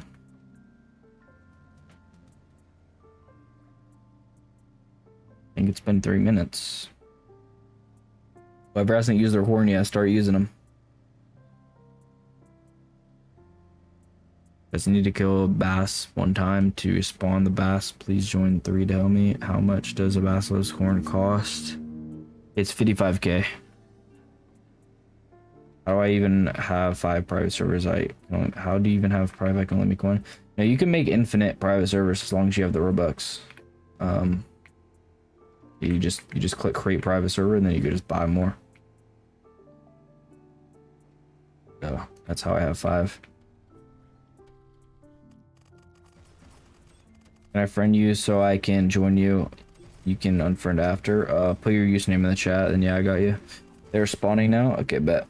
think it's been 3 minutes. Whoever hasn't used their horn yet, start using them. Does need to kill a bass one time to spawn the bass. Please join 3 to help me. How much does a basilisk horn cost? It's 55k. How do I even have 5 private servers? How do you even have private? I can only make 1. Now you can make infinite private servers as long as you have the Robux. You just click create private server and then you can just buy more. So that's how I have 5. Can I friend you so I can join you? You can unfriend after. Put your username in the chat, and yeah, I got you. They're spawning now? Okay, bet.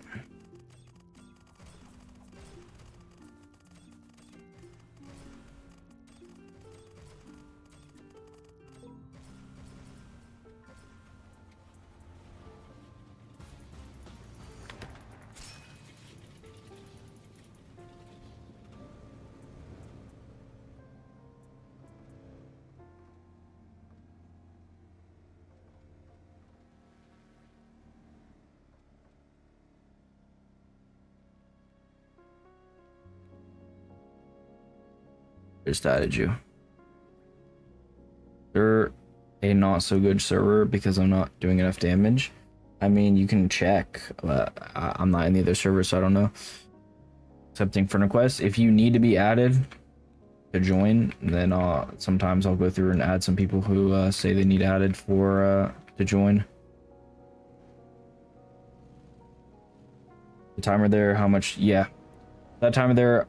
Just added you. They're a not so good server because I'm not doing enough damage. I mean, you can check, but I'm not in the other server, so I don't know. Accepting friend requests. If you need to be added to join, then sometimes I'll go through and add some people who say they need added for to join. The timer there, how much? Yeah. That time of there,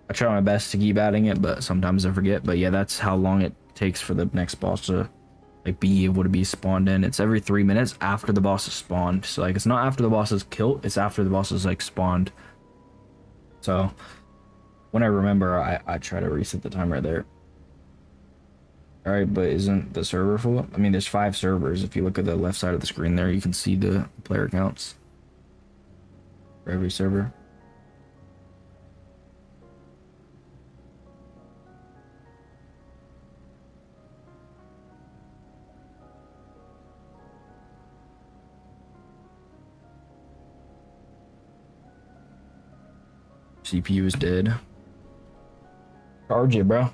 I try my best to keep adding it, but sometimes I forget. But yeah, that's how long it takes for the next boss to like be able to be spawned in. It's every 3 minutes after the boss is spawned. So like it's not after the boss is killed, it's after the boss is like spawned. So when I remember, I try to reset the timer there. All right, but isn't the server full? I mean, there's 5 servers. If you look at the left side of the screen there, you can see the player counts for every server. CPU is dead. Charge it, bro.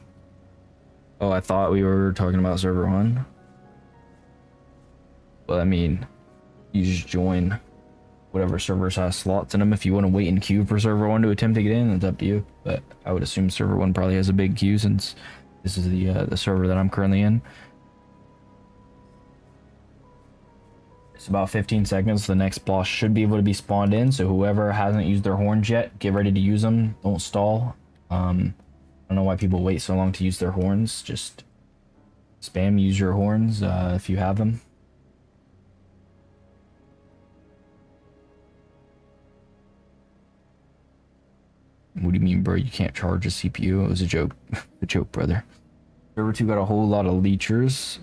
Oh, I thought we were talking about server 1. Well, I mean, you just join whatever servers has slots in them. If you want to wait in queue for server 1 to attempt to get in, it's up to you. But I would assume server 1 probably has a big queue since this is the server that I'm currently in. It's about 15 seconds. The next boss should be able to be spawned in. So whoever hasn't used their horns yet, get ready to use them. Don't stall. I don't know why people wait so long to use their horns. Just spam, use your horns if you have them. What do you mean, bro? You can't charge a CPU? It was a joke. A joke, brother. Server 2 got a whole lot of leechers.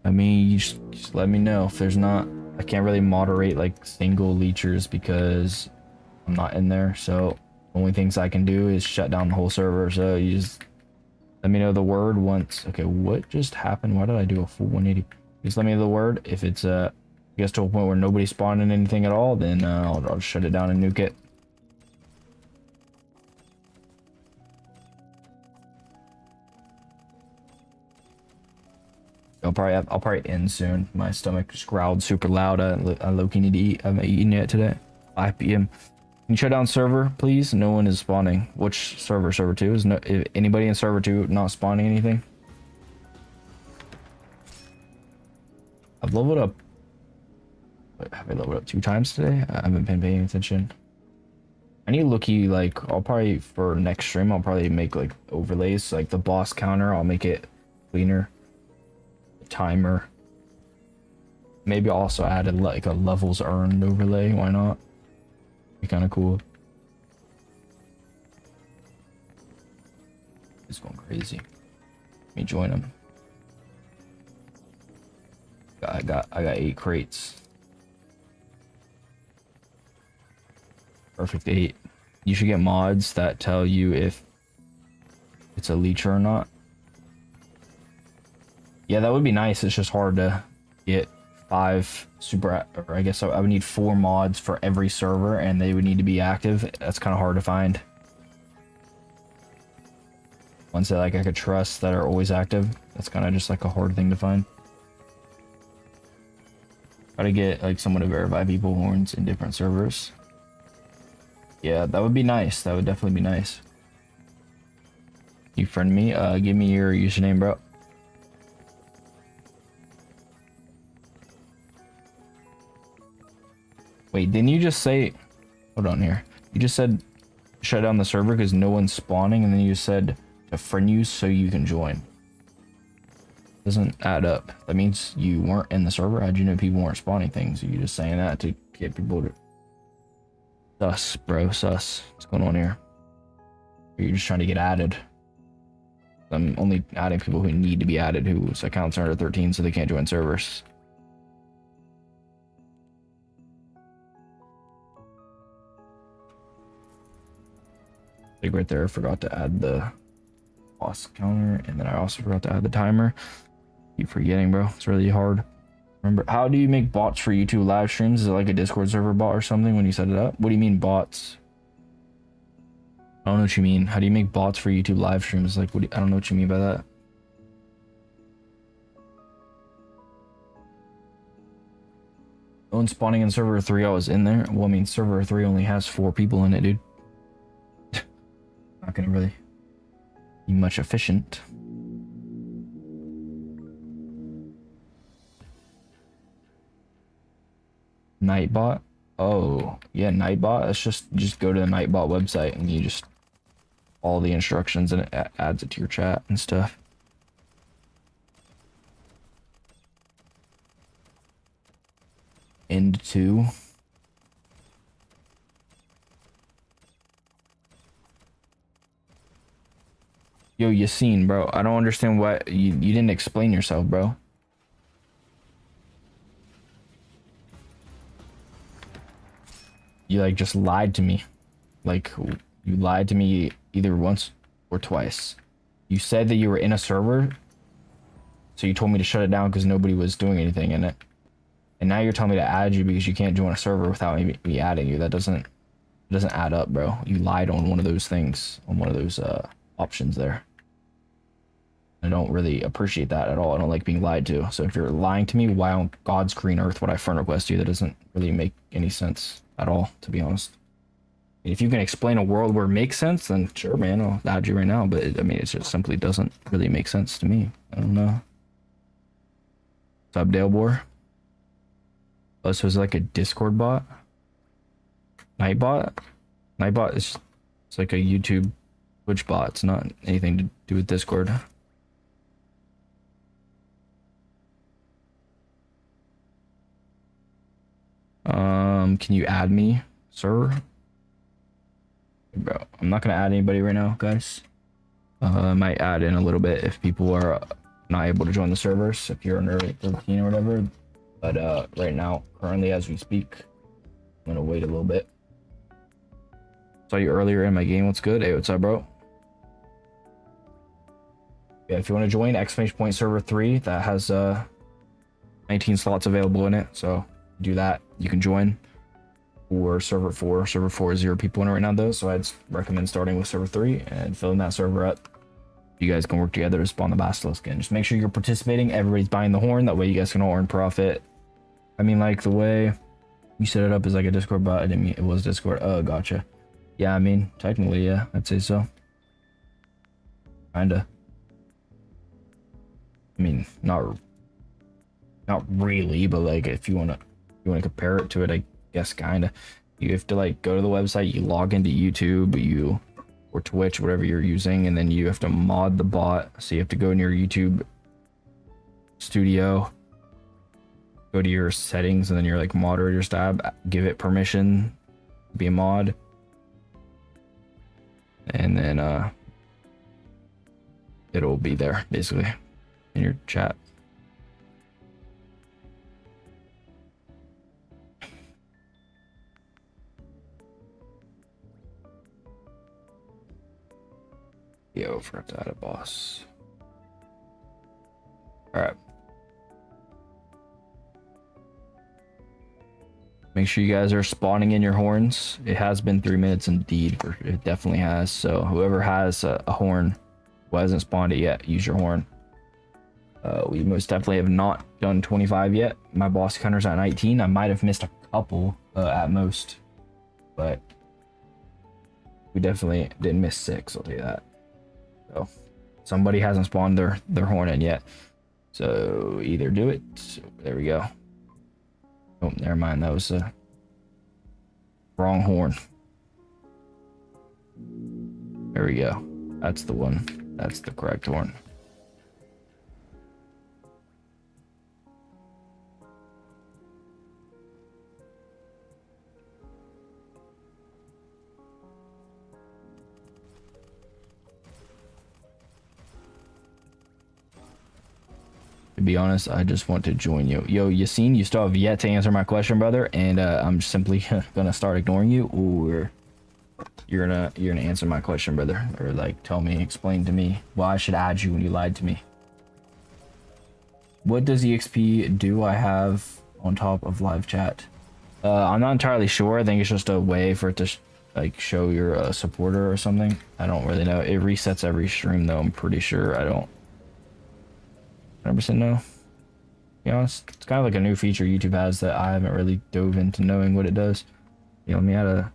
I mean, you just let me know if there's not. I can't really moderate like single leechers because I'm not in there. So only things I can do is shut down the whole server. So you just let me know the word once. Okay, what just happened? Why did I do a full 180? Just let me know the word. If it's gets to a point where nobody's spawning anything at all, then I'll just shut it down and nuke it. I'll probably end soon. My stomach just growled super loud. I low-key need to eat. I haven't eaten yet today. 5 p.m. Can you shut down server, please? No one is spawning. Which server? Server 2? Is anybody in server 2 not spawning anything? I've leveled up. Wait, have I leveled up 2 times today? I haven't been paying attention. I need looky, like, I'll probably, for next stream, I'll probably make, like, overlays. Like, the boss counter, I'll make it cleaner. Timer. Maybe also added like a levels earned overlay. Why not? Be kind of cool. It's going crazy. Let me join them. I got 8 crates. Perfect 8. You should get mods that tell you if it's a leecher or not. Yeah, that would be nice. It's just hard to get 5 super, or I guess I would need 4 mods for every server and they would need to be active. That's kind of hard to find. Ones that like I could trust that are always active. That's kind of just like a hard thing to find. Gotta get like someone to verify people horns in different servers. Yeah, that would be nice. That would definitely be nice. You friend me? Give me your username, bro. Wait, didn't you just say... Hold on here. You just said shut down the server because no one's spawning, and then you said to friend you so you can join. Doesn't add up. That means you weren't in the server. How'd you know people weren't spawning things? Are you just saying that to get people to... Sus, bro. Sus. What's going on here? Or you're just trying to get added. I'm only adding people who need to be added, whose accounts are under 13 so they can't join servers. Like right there, I forgot to add the boss counter, and then I also forgot to add the timer. Keep forgetting, bro. It's really hard. Remember, how do you make bots for YouTube live streams? Is it like a Discord server bot or something when you set it up? What do you mean bots? I don't know what you mean. How do you make bots for YouTube live streams? Like, I don't know what you mean by that. No one's spawning in server 3. I was in there. Well, I mean, server 3 only has 4 people in it, dude. Not gonna really be much efficient. Nightbot. Oh, yeah, Nightbot. It's just go to the Nightbot website and you just all the instructions and it adds it to your chat and stuff. End 2. Yo, Yassine, bro. I don't understand what you didn't explain yourself, bro. You like just lied to me. Like you lied to me either once or twice. You said that you were in a server, so you told me to shut it down because nobody was doing anything in it. And now you're telling me to add you because you can't join a server without me adding you. That doesn't add up, bro. You lied on one of those things, on one of those options there. I don't really appreciate that at all. I don't like being lied to. So if you're lying to me, why on God's green earth would I friend request you? That doesn't really make any sense at all, to be honest. If you can explain a world where it makes sense, then sure, man, I'll add you right now. But I mean, it just simply doesn't really make sense to me. I don't know. What's up, Dalebor? Oh, so it's like a Discord bot? Nightbot? Nightbot is it's like a YouTube Twitch bot. It's not anything to do with Discord. Can you add me, sir? Bro, I'm not gonna add anybody right now, guys. I might add in a little bit if people are not able to join the servers, if you're under 13 or whatever. But right now, currently as we speak, I'm gonna wait a little bit. Saw you earlier in my game. What's good? Hey, what's up, bro? Yeah, if you want to join server 3, that has 19 slots available in it. So do that. You can join. Or server 4. Server 4 is 0 people in it right now, though. So I'd recommend starting with server 3 and filling that server up. You guys can work together to spawn the Basilisk in. Just make sure you're participating. Everybody's buying the horn. That way you guys can all earn profit. I mean, like the way you set it up is like a Discord bot. I didn't mean it was Discord. Oh, gotcha. Yeah, I mean, technically, yeah, I'd say so. Kinda. I mean, not really, but like if you wanna compare it to it, I guess kinda. You have to like go to the website, you log into YouTube, or Twitch, whatever you're using, and then you have to mod the bot. So you have to go in your YouTube studio, go to your settings, and then your like moderators tab, give it permission to be a mod, and then it'll be there basically in your chat. Yo, forgot to add a boss. Alright. Make sure you guys are spawning in your horns. It has been 3 minutes indeed. It definitely has. So whoever has a horn who hasn't spawned it yet, use your horn. We most definitely have not done 25 yet. My boss counter's at 19. I might have missed a couple at most. But we definitely didn't miss 6, I'll tell you that. So somebody hasn't spawned their horn in yet. So either do it. There we go. Oh, never mind. That was a wrong horn. There we go. That's the one. That's the correct horn. To be honest, I just want to join you. Yo, Yassine, you still have yet to answer my question, brother, and I'm simply gonna start ignoring you, or you're gonna answer my question, brother, or like explain to me why I should add you when you lied to me. What does EXP do I have on top of live chat? I'm not entirely sure. I think it's just a way for it to like show you're a supporter or something. I don't really know. It resets every stream though, I'm pretty sure. I don't 100% know. To be honest, it's kind of like a new feature YouTube has that I haven't really dove into knowing what it does. You know, let me add a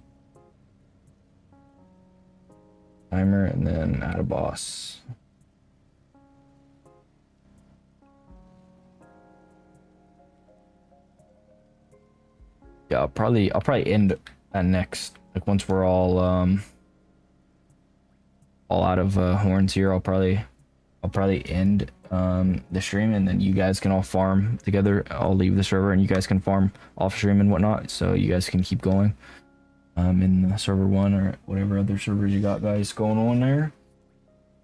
timer and then add a boss. Yeah, I'll probably end at next, like once we're all out of horns here. I'll probably end the stream, and then you guys can all farm together. I'll leave the server and you guys can farm off stream and whatnot, so you guys can keep going in server 1 or whatever other servers you got guys going on there.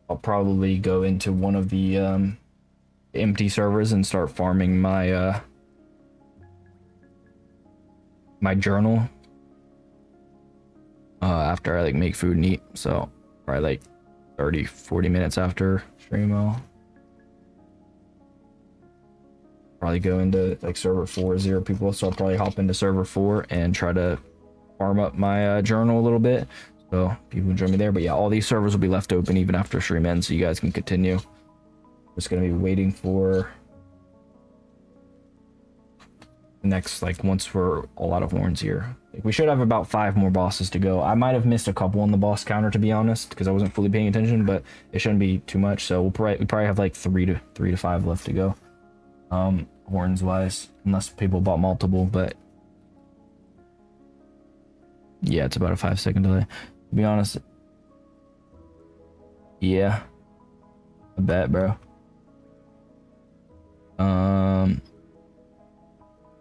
I'll probably go into one of the empty servers and start farming my my journal after I like make food and eat. So probably like 30-40 minutes after stream, I'll probably go into like server 4, 0 people. So I'll probably hop into server 4 and try to farm up my journal a little bit, so people can join me there. But yeah, all these servers will be left open even after stream ends, so you guys can continue. Just gonna be waiting for the next, like once we're all out of horns here. Like, we should have about 5 more bosses to go. I might have missed a couple on the boss counter, to be honest, because I wasn't fully paying attention, but it shouldn't be too much. So we probably have like 3 to 5 left to go, horns wise, unless people bought multiple. But yeah, it's about a 5-second delay, to be honest. Yeah, I bet, bro.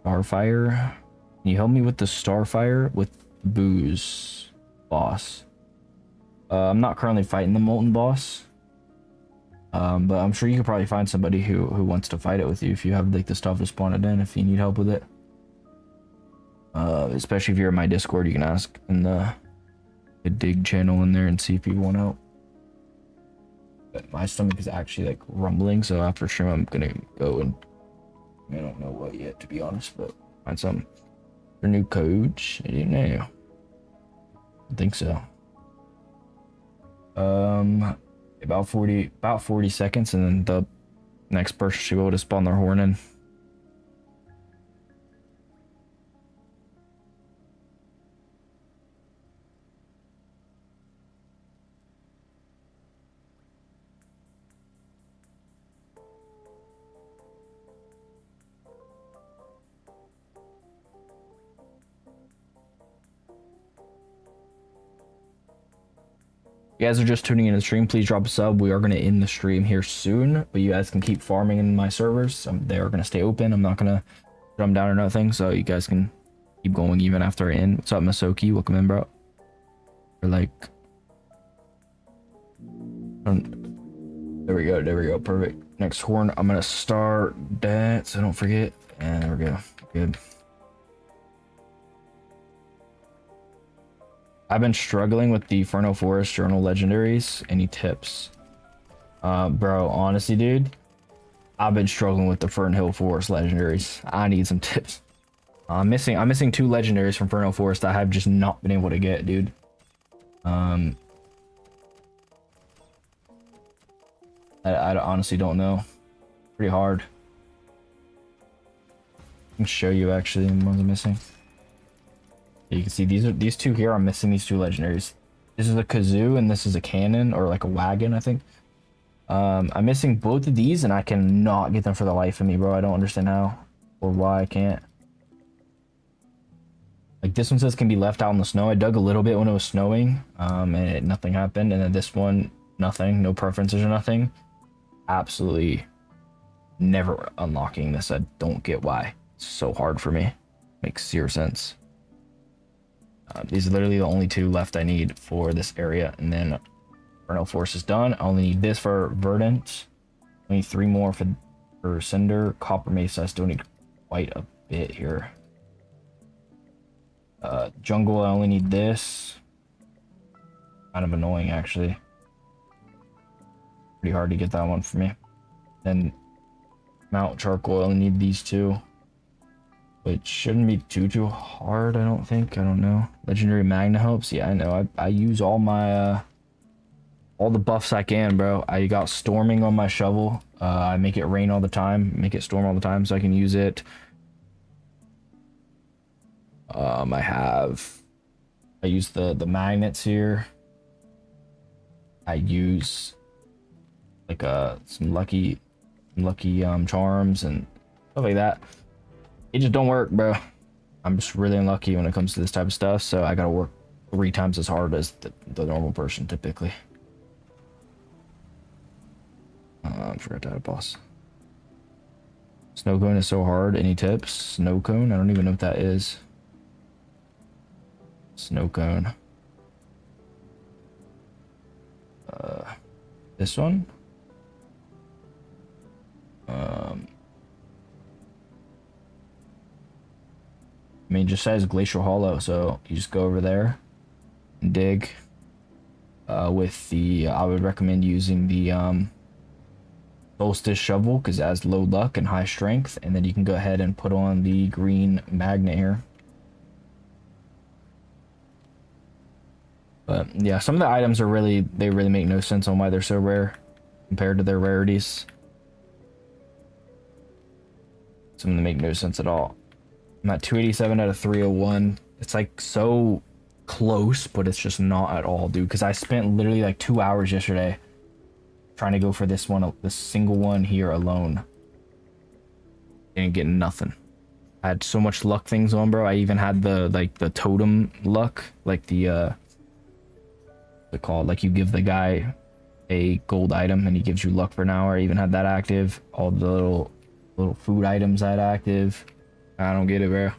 Starfire, can you help me with the Starfire with booze boss? I'm not currently fighting the molten boss, but I'm sure you could probably find somebody who wants to fight it with you if you have like the stuff to spawn it in, if you need help with it. Especially if you're in my Discord, you can ask in the dig channel in there and see if people want help. But my stomach is actually like rumbling, so after stream I'm gonna go and I don't know what yet, to be honest, but find some for new coach. I didn't know. I think so. About 40 seconds, and then the next person should be able to spawn their horn in. You guys are just tuning in to the stream, please drop a sub. We are going to end the stream here soon, but you guys can keep farming in my servers. They are going to stay open. I'm not going to shut them down or nothing, so you guys can keep going even after I end. What's up, Masoki? Welcome in, bro. We're like... There we go, perfect. Next horn, I'm going to start that, so don't forget. And there we go, good. I've been struggling with the Inferno Forest Journal legendaries. Any tips? Bro, honestly, dude, I've been struggling with the Fernhill Forest legendaries. I need some tips. I'm missing 2 legendaries from Inferno Forest that I have just not been able to get, dude. I honestly don't know. Pretty hard. I can show you actually the ones I'm missing. You can see these 2 here. I'm missing these 2 legendaries. This is a kazoo and this is a cannon, or like a wagon, I think. I'm missing both of these and I cannot get them for the life of me, bro. I don't understand how or why I can't. Like this one says can be left out in the snow. I dug a little bit when it was snowing, and nothing happened. And then this one, nothing, no preferences or nothing. Absolutely never unlocking this. I don't get why. It's so hard for me. Makes 0 sense. These are literally the only 2 left I need for this area, and then Inferno Force is done. I only need this for Verdant. I need 3 more for Cinder. Copper Mace, I still need quite a bit here. Jungle, I only need this. Kind of annoying, actually. Pretty hard to get that one for me. Then Mount Charcoal, I only need these 2. Which shouldn't be too hard, I don't think. I don't know. Legendary Magna helps. Yeah, I know. I use all my all the buffs I can, bro. I got Storming on my shovel. I make it rain all the time, make it storm all the time, so I can use it. I use the magnets here. I use like some lucky charms and stuff like that. It just don't work, bro. I'm just really unlucky when it comes to this type of stuff, so I gotta work 3 times as hard as the normal person typically. I forgot to add a boss. Snow cone is so hard. Any tips? Snow cone? I don't even know what that is. Snow cone. This one? I mean, it just says Glacial Hollow, so you just go over there and dig. With the, I would recommend using the Solstice shovel because it has low luck and high strength, and then you can go ahead and put on the green magnet here. But yeah, some of the items are really, they really make no sense on why they're so rare compared to their rarities. Some of them make no sense at all. I'm at 287 out of 301. It's like so close, but it's just not at all, dude. Because I spent literally like 2 hours yesterday trying to go for this one, this single one here alone. Didn't get nothing. I had so much luck things on, bro. I even had the like the totem luck, like the called, like you give the guy a gold item and he gives you luck for an hour. I even had that active. All the little food items I had active. I don't get it, bro. I'm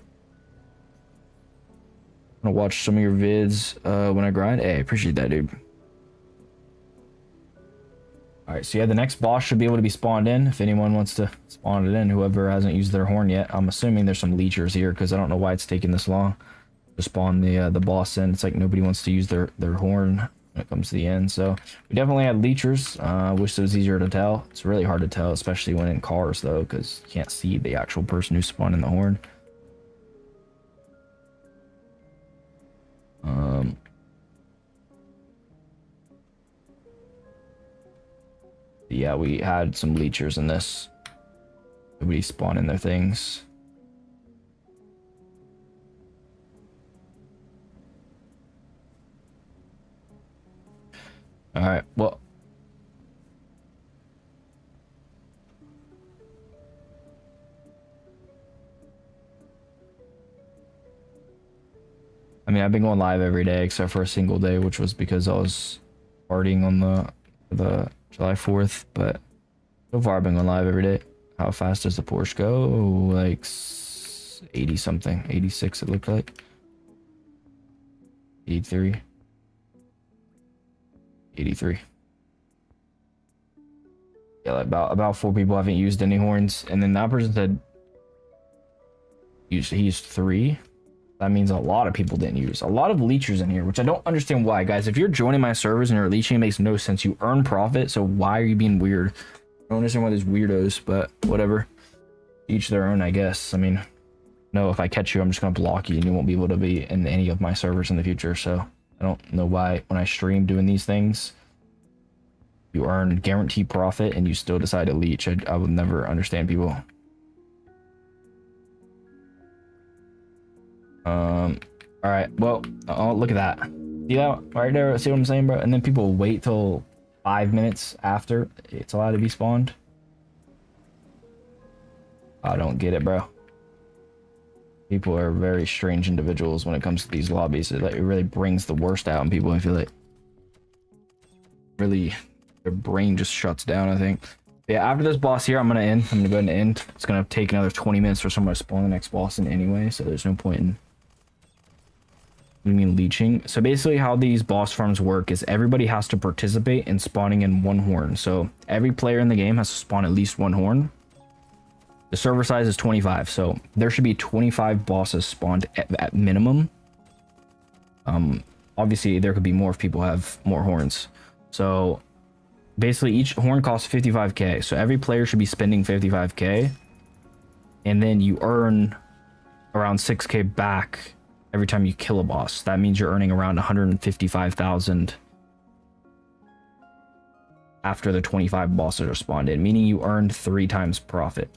gonna watch some of your vids when I grind. Hey, appreciate that, dude. Alright, so yeah, the next boss should be able to be spawned in if anyone wants to spawn it in, whoever hasn't used their horn yet. I'm assuming there's some leechers here because I don't know why it's taking this long to spawn the boss in. It's like nobody wants to use their horn when it comes to the end. So we definitely had leechers. Wish it was easier to tell. It's really hard to tell, especially when in cars though, because you can't see the actual person who's spawning the horn. Yeah, we had some leechers in this. Nobody spawning their things. All right, well. I mean, I've been going live every day except for a single day, which was because I was partying on the July 4th, but so far I've been going live every day. How fast does the Porsche go? Like 80 something, 86 it looked like. 83. 83. Yeah, like about 4 people haven't used any horns, and then that person said he used 3. That means a lot of people didn't use. A lot of leechers in here, which I don't understand why, guys. If you're joining my servers and you're leeching, it makes no sense. You earn profit, so why are you being weird? I don't understand why there's weirdos, but whatever. Each their own, I guess. I mean, no, if I catch you, I'm just gonna block you and you won't be able to be in any of my servers in the future, so I don't know why when I stream doing these things, you earn guaranteed profit and you still decide to leech. I would never understand people. All right, well, oh, look at that. See that right there? See what I'm saying, bro? And then people wait till 5 minutes after it's allowed to be spawned. I don't get it, bro. People are very strange individuals when it comes to these lobbies. It really brings the worst out in people. I feel like really their brain just shuts down, I think. Yeah, after this boss here, I'm gonna end. I'm gonna go ahead and end. It's gonna take another 20 minutes for someone to spawn the next boss in anyway, so there's no point in. What do you mean leeching? So basically how these boss farms work is everybody has to participate in spawning in 1 horn. So every player in the game has to spawn at least 1 horn. The server size is 25, so there should be 25 bosses spawned at minimum. Obviously there could be more if people have more horns. So basically each horn costs 55k, so every player should be spending 55k, and then you earn around 6k back every time you kill a boss. That means you're earning around 155,000 after the 25 bosses are spawned in, meaning you earned 3 times profit.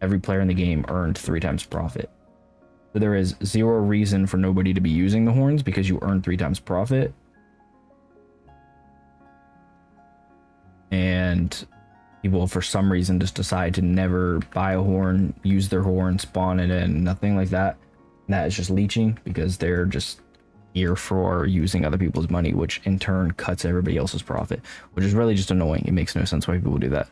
Every player in the game earned 3 times profit. So there is 0 reason for nobody to be using the horns because you earn 3 times profit. And people for some reason just decide to never buy a horn, use their horn, spawn it in, nothing like that. That is just leeching because they're just here for using other people's money, which in turn cuts everybody else's profit, which is really just annoying. It makes no sense why people do that.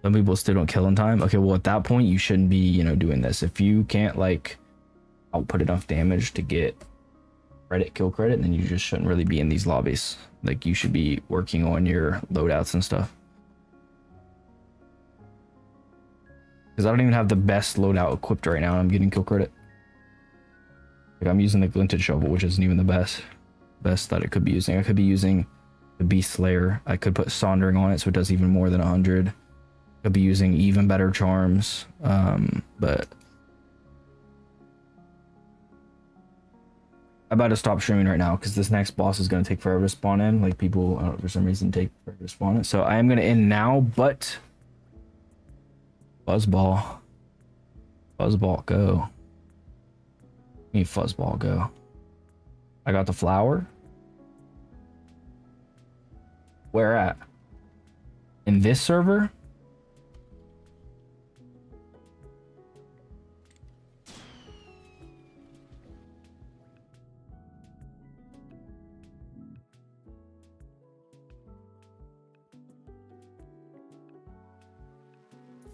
Some people still don't kill in time. Okay, well at that point you shouldn't be, you know, doing this. If you can't like output enough damage to get kill credit, then you just shouldn't really be in these lobbies. Like you should be working on your loadouts and stuff. Because I don't even have the best loadout equipped right now. I'm getting kill credit. Like I'm using the glinted shovel, which isn't even the best that it could be using. I could be using the beast slayer. I could put sondering on it so it does even more than 100. Could be using even better charms, but I'm about to stop streaming right now because this next boss is going to take forever to spawn in. Like people for some reason take forever to spawn in, so I am going to end now. But Fuzzball, go. Me Fuzzball, go. I got the flower. Where at? In this server?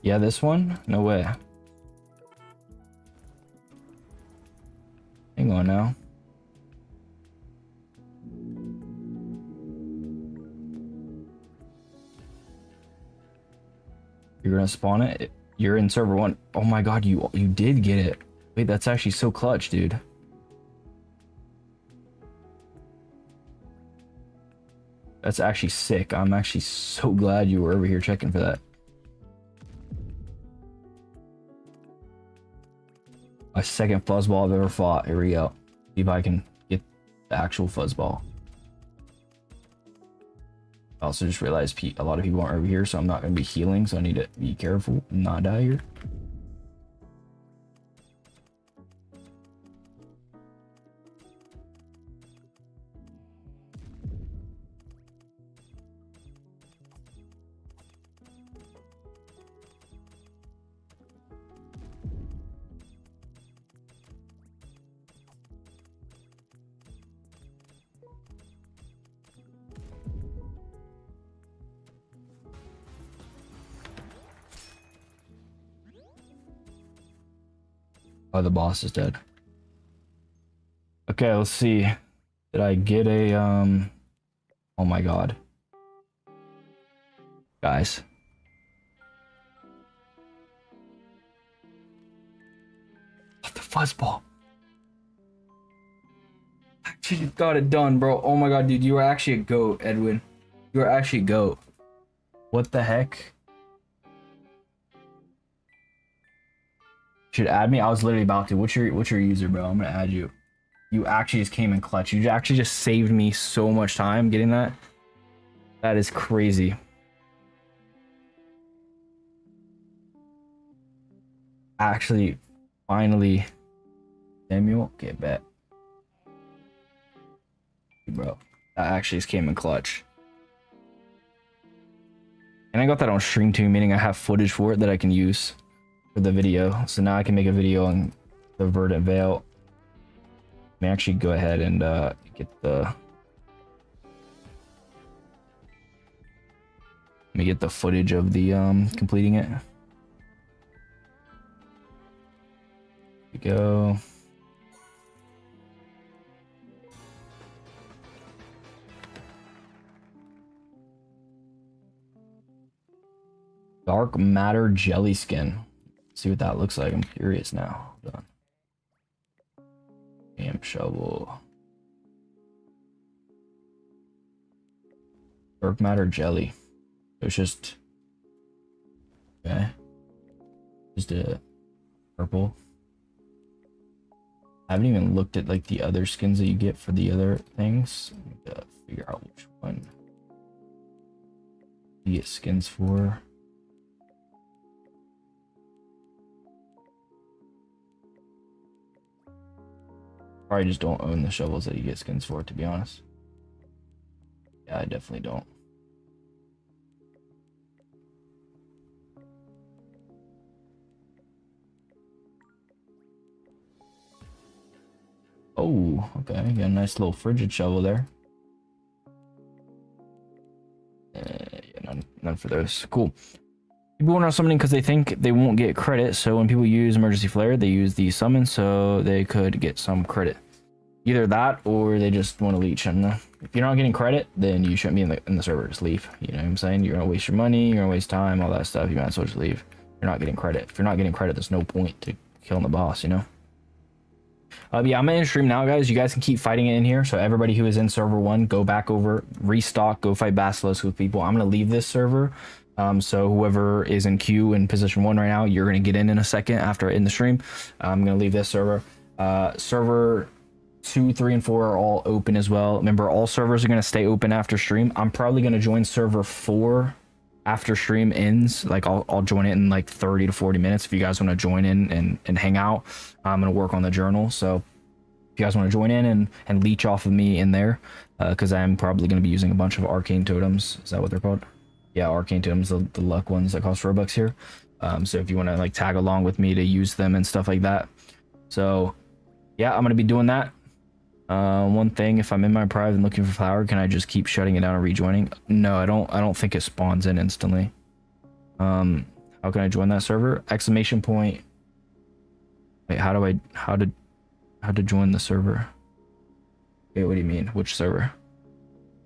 Yeah, this one? No way. Hang on now. You're gonna spawn it? You're in server 1. Oh my god, you did get it. Wait, that's actually so clutch, dude. That's actually sick. I'm actually so glad you were over here checking for that. My second Fuzzball I've ever fought. Here we go. See if I can get the actual Fuzzball. I also just realized a lot of people aren't over here, so I'm not going to be healing, so I need to be careful and not die here. Oh, the boss is dead. Okay, let's see. Did I get a, oh my god. Guys. What the Fuzzball? Actually got it done, bro. Oh my god, dude, you are actually a goat, Edwin. You are actually a goat. What the heck? Should add me? I was literally about to. What's your user, bro? I'm gonna add you. You actually just came in clutch. You actually just saved me so much time getting that. That is crazy. Actually, finally, Samuel, get back. Bro, that actually just came in clutch. And I got that on stream too, meaning I have footage for it that I can use for the video. So now I can make a video on the Verdant Veil. I may actually go ahead and get the... Let me get the footage of the completing it. Here we go. Dark matter jelly skin. See what that looks like. I'm curious now. Hold on. Damn shovel. Dark matter jelly. It's just okay. Just a purple. I haven't even looked at like the other skins that you get for the other things. I need to figure out which one you get skins for. Probably just don't own the shovels that you get skins for, to be honest. Yeah, I definitely don't. Oh, okay. You got a nice little frigid shovel there. Yeah, none for those. Cool. People want to summoning because they think they won't get credit. So when people use emergency flare, they use the summon so they could get some credit. Either that or they just want to leech. And if you're not getting credit, then you shouldn't be in the server. Just leave. You know what I'm saying? You're gonna waste your money. You're gonna waste time. All that stuff. You might as well just leave. You're not getting credit. If you're not getting credit, there's no point to killing the boss. You know. Yeah, I'm gonna end stream now, guys. You guys can keep fighting it in here. So everybody who is in server 1, go back over, restock, go fight Basilisk with people. I'm gonna leave this server. So whoever is in queue in position 1 right now, you're gonna get in a second after in the stream. I'm gonna leave this server. Server 2, 3, and 4 are all open as well. Remember, all servers are gonna stay open after stream. I'm probably gonna join server 4 after stream ends. Like I'll join it in like 30 to 40 minutes if you guys want to join in and hang out. I'm gonna work on the journal, so if you guys want to join in and leech off of me in there, because I'm probably gonna be using a bunch of arcane totems. Is that what they're called? Yeah, arcane totems, the luck ones that cost Robux here. So if you want to like tag along with me to use them and stuff like that. So yeah, I'm gonna be doing that. One thing, if I'm in my private and looking for flower, can I just keep shutting it down and rejoining? No, I don't think it spawns in instantly. How can I join that server? Exclamation point. Wait, how to join the server? Wait, what do you mean? Which server?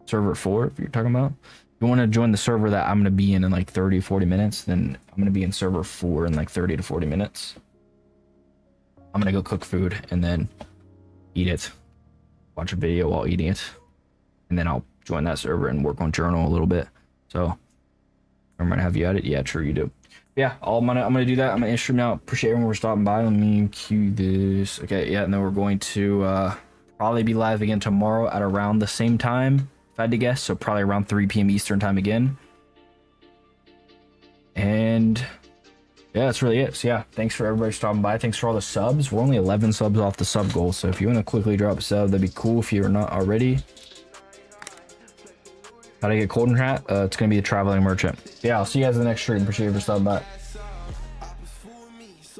Server 4, if you're talking about? If you want to join the server that I'm going to be in like 30 to 40 minutes, then I'm going to be in server 4 in like 30 to 40 minutes. I'm going to go cook food and then eat it. Watch a video while eating it, and then I'll join that server and work on journal a little bit. So I'm gonna have you at it. Yeah, true, you do. Yeah, I'm gonna do that. I'm gonna stream now. Appreciate everyone for stopping by. Let me cue this. Okay, yeah, and then we're going to probably be live again tomorrow at around the same time, if I had to guess. So probably around 3 p.m. Eastern time again. And yeah, that's really it. So yeah, thanks for everybody stopping by. Thanks for all the subs. We're only 11 subs off the sub goal. So if you want to quickly drop a sub, that'd be cool if you're not already. How to get Golden Hat? It's going to be a traveling merchant. Yeah, I'll see you guys in the next stream. Appreciate you for stopping by.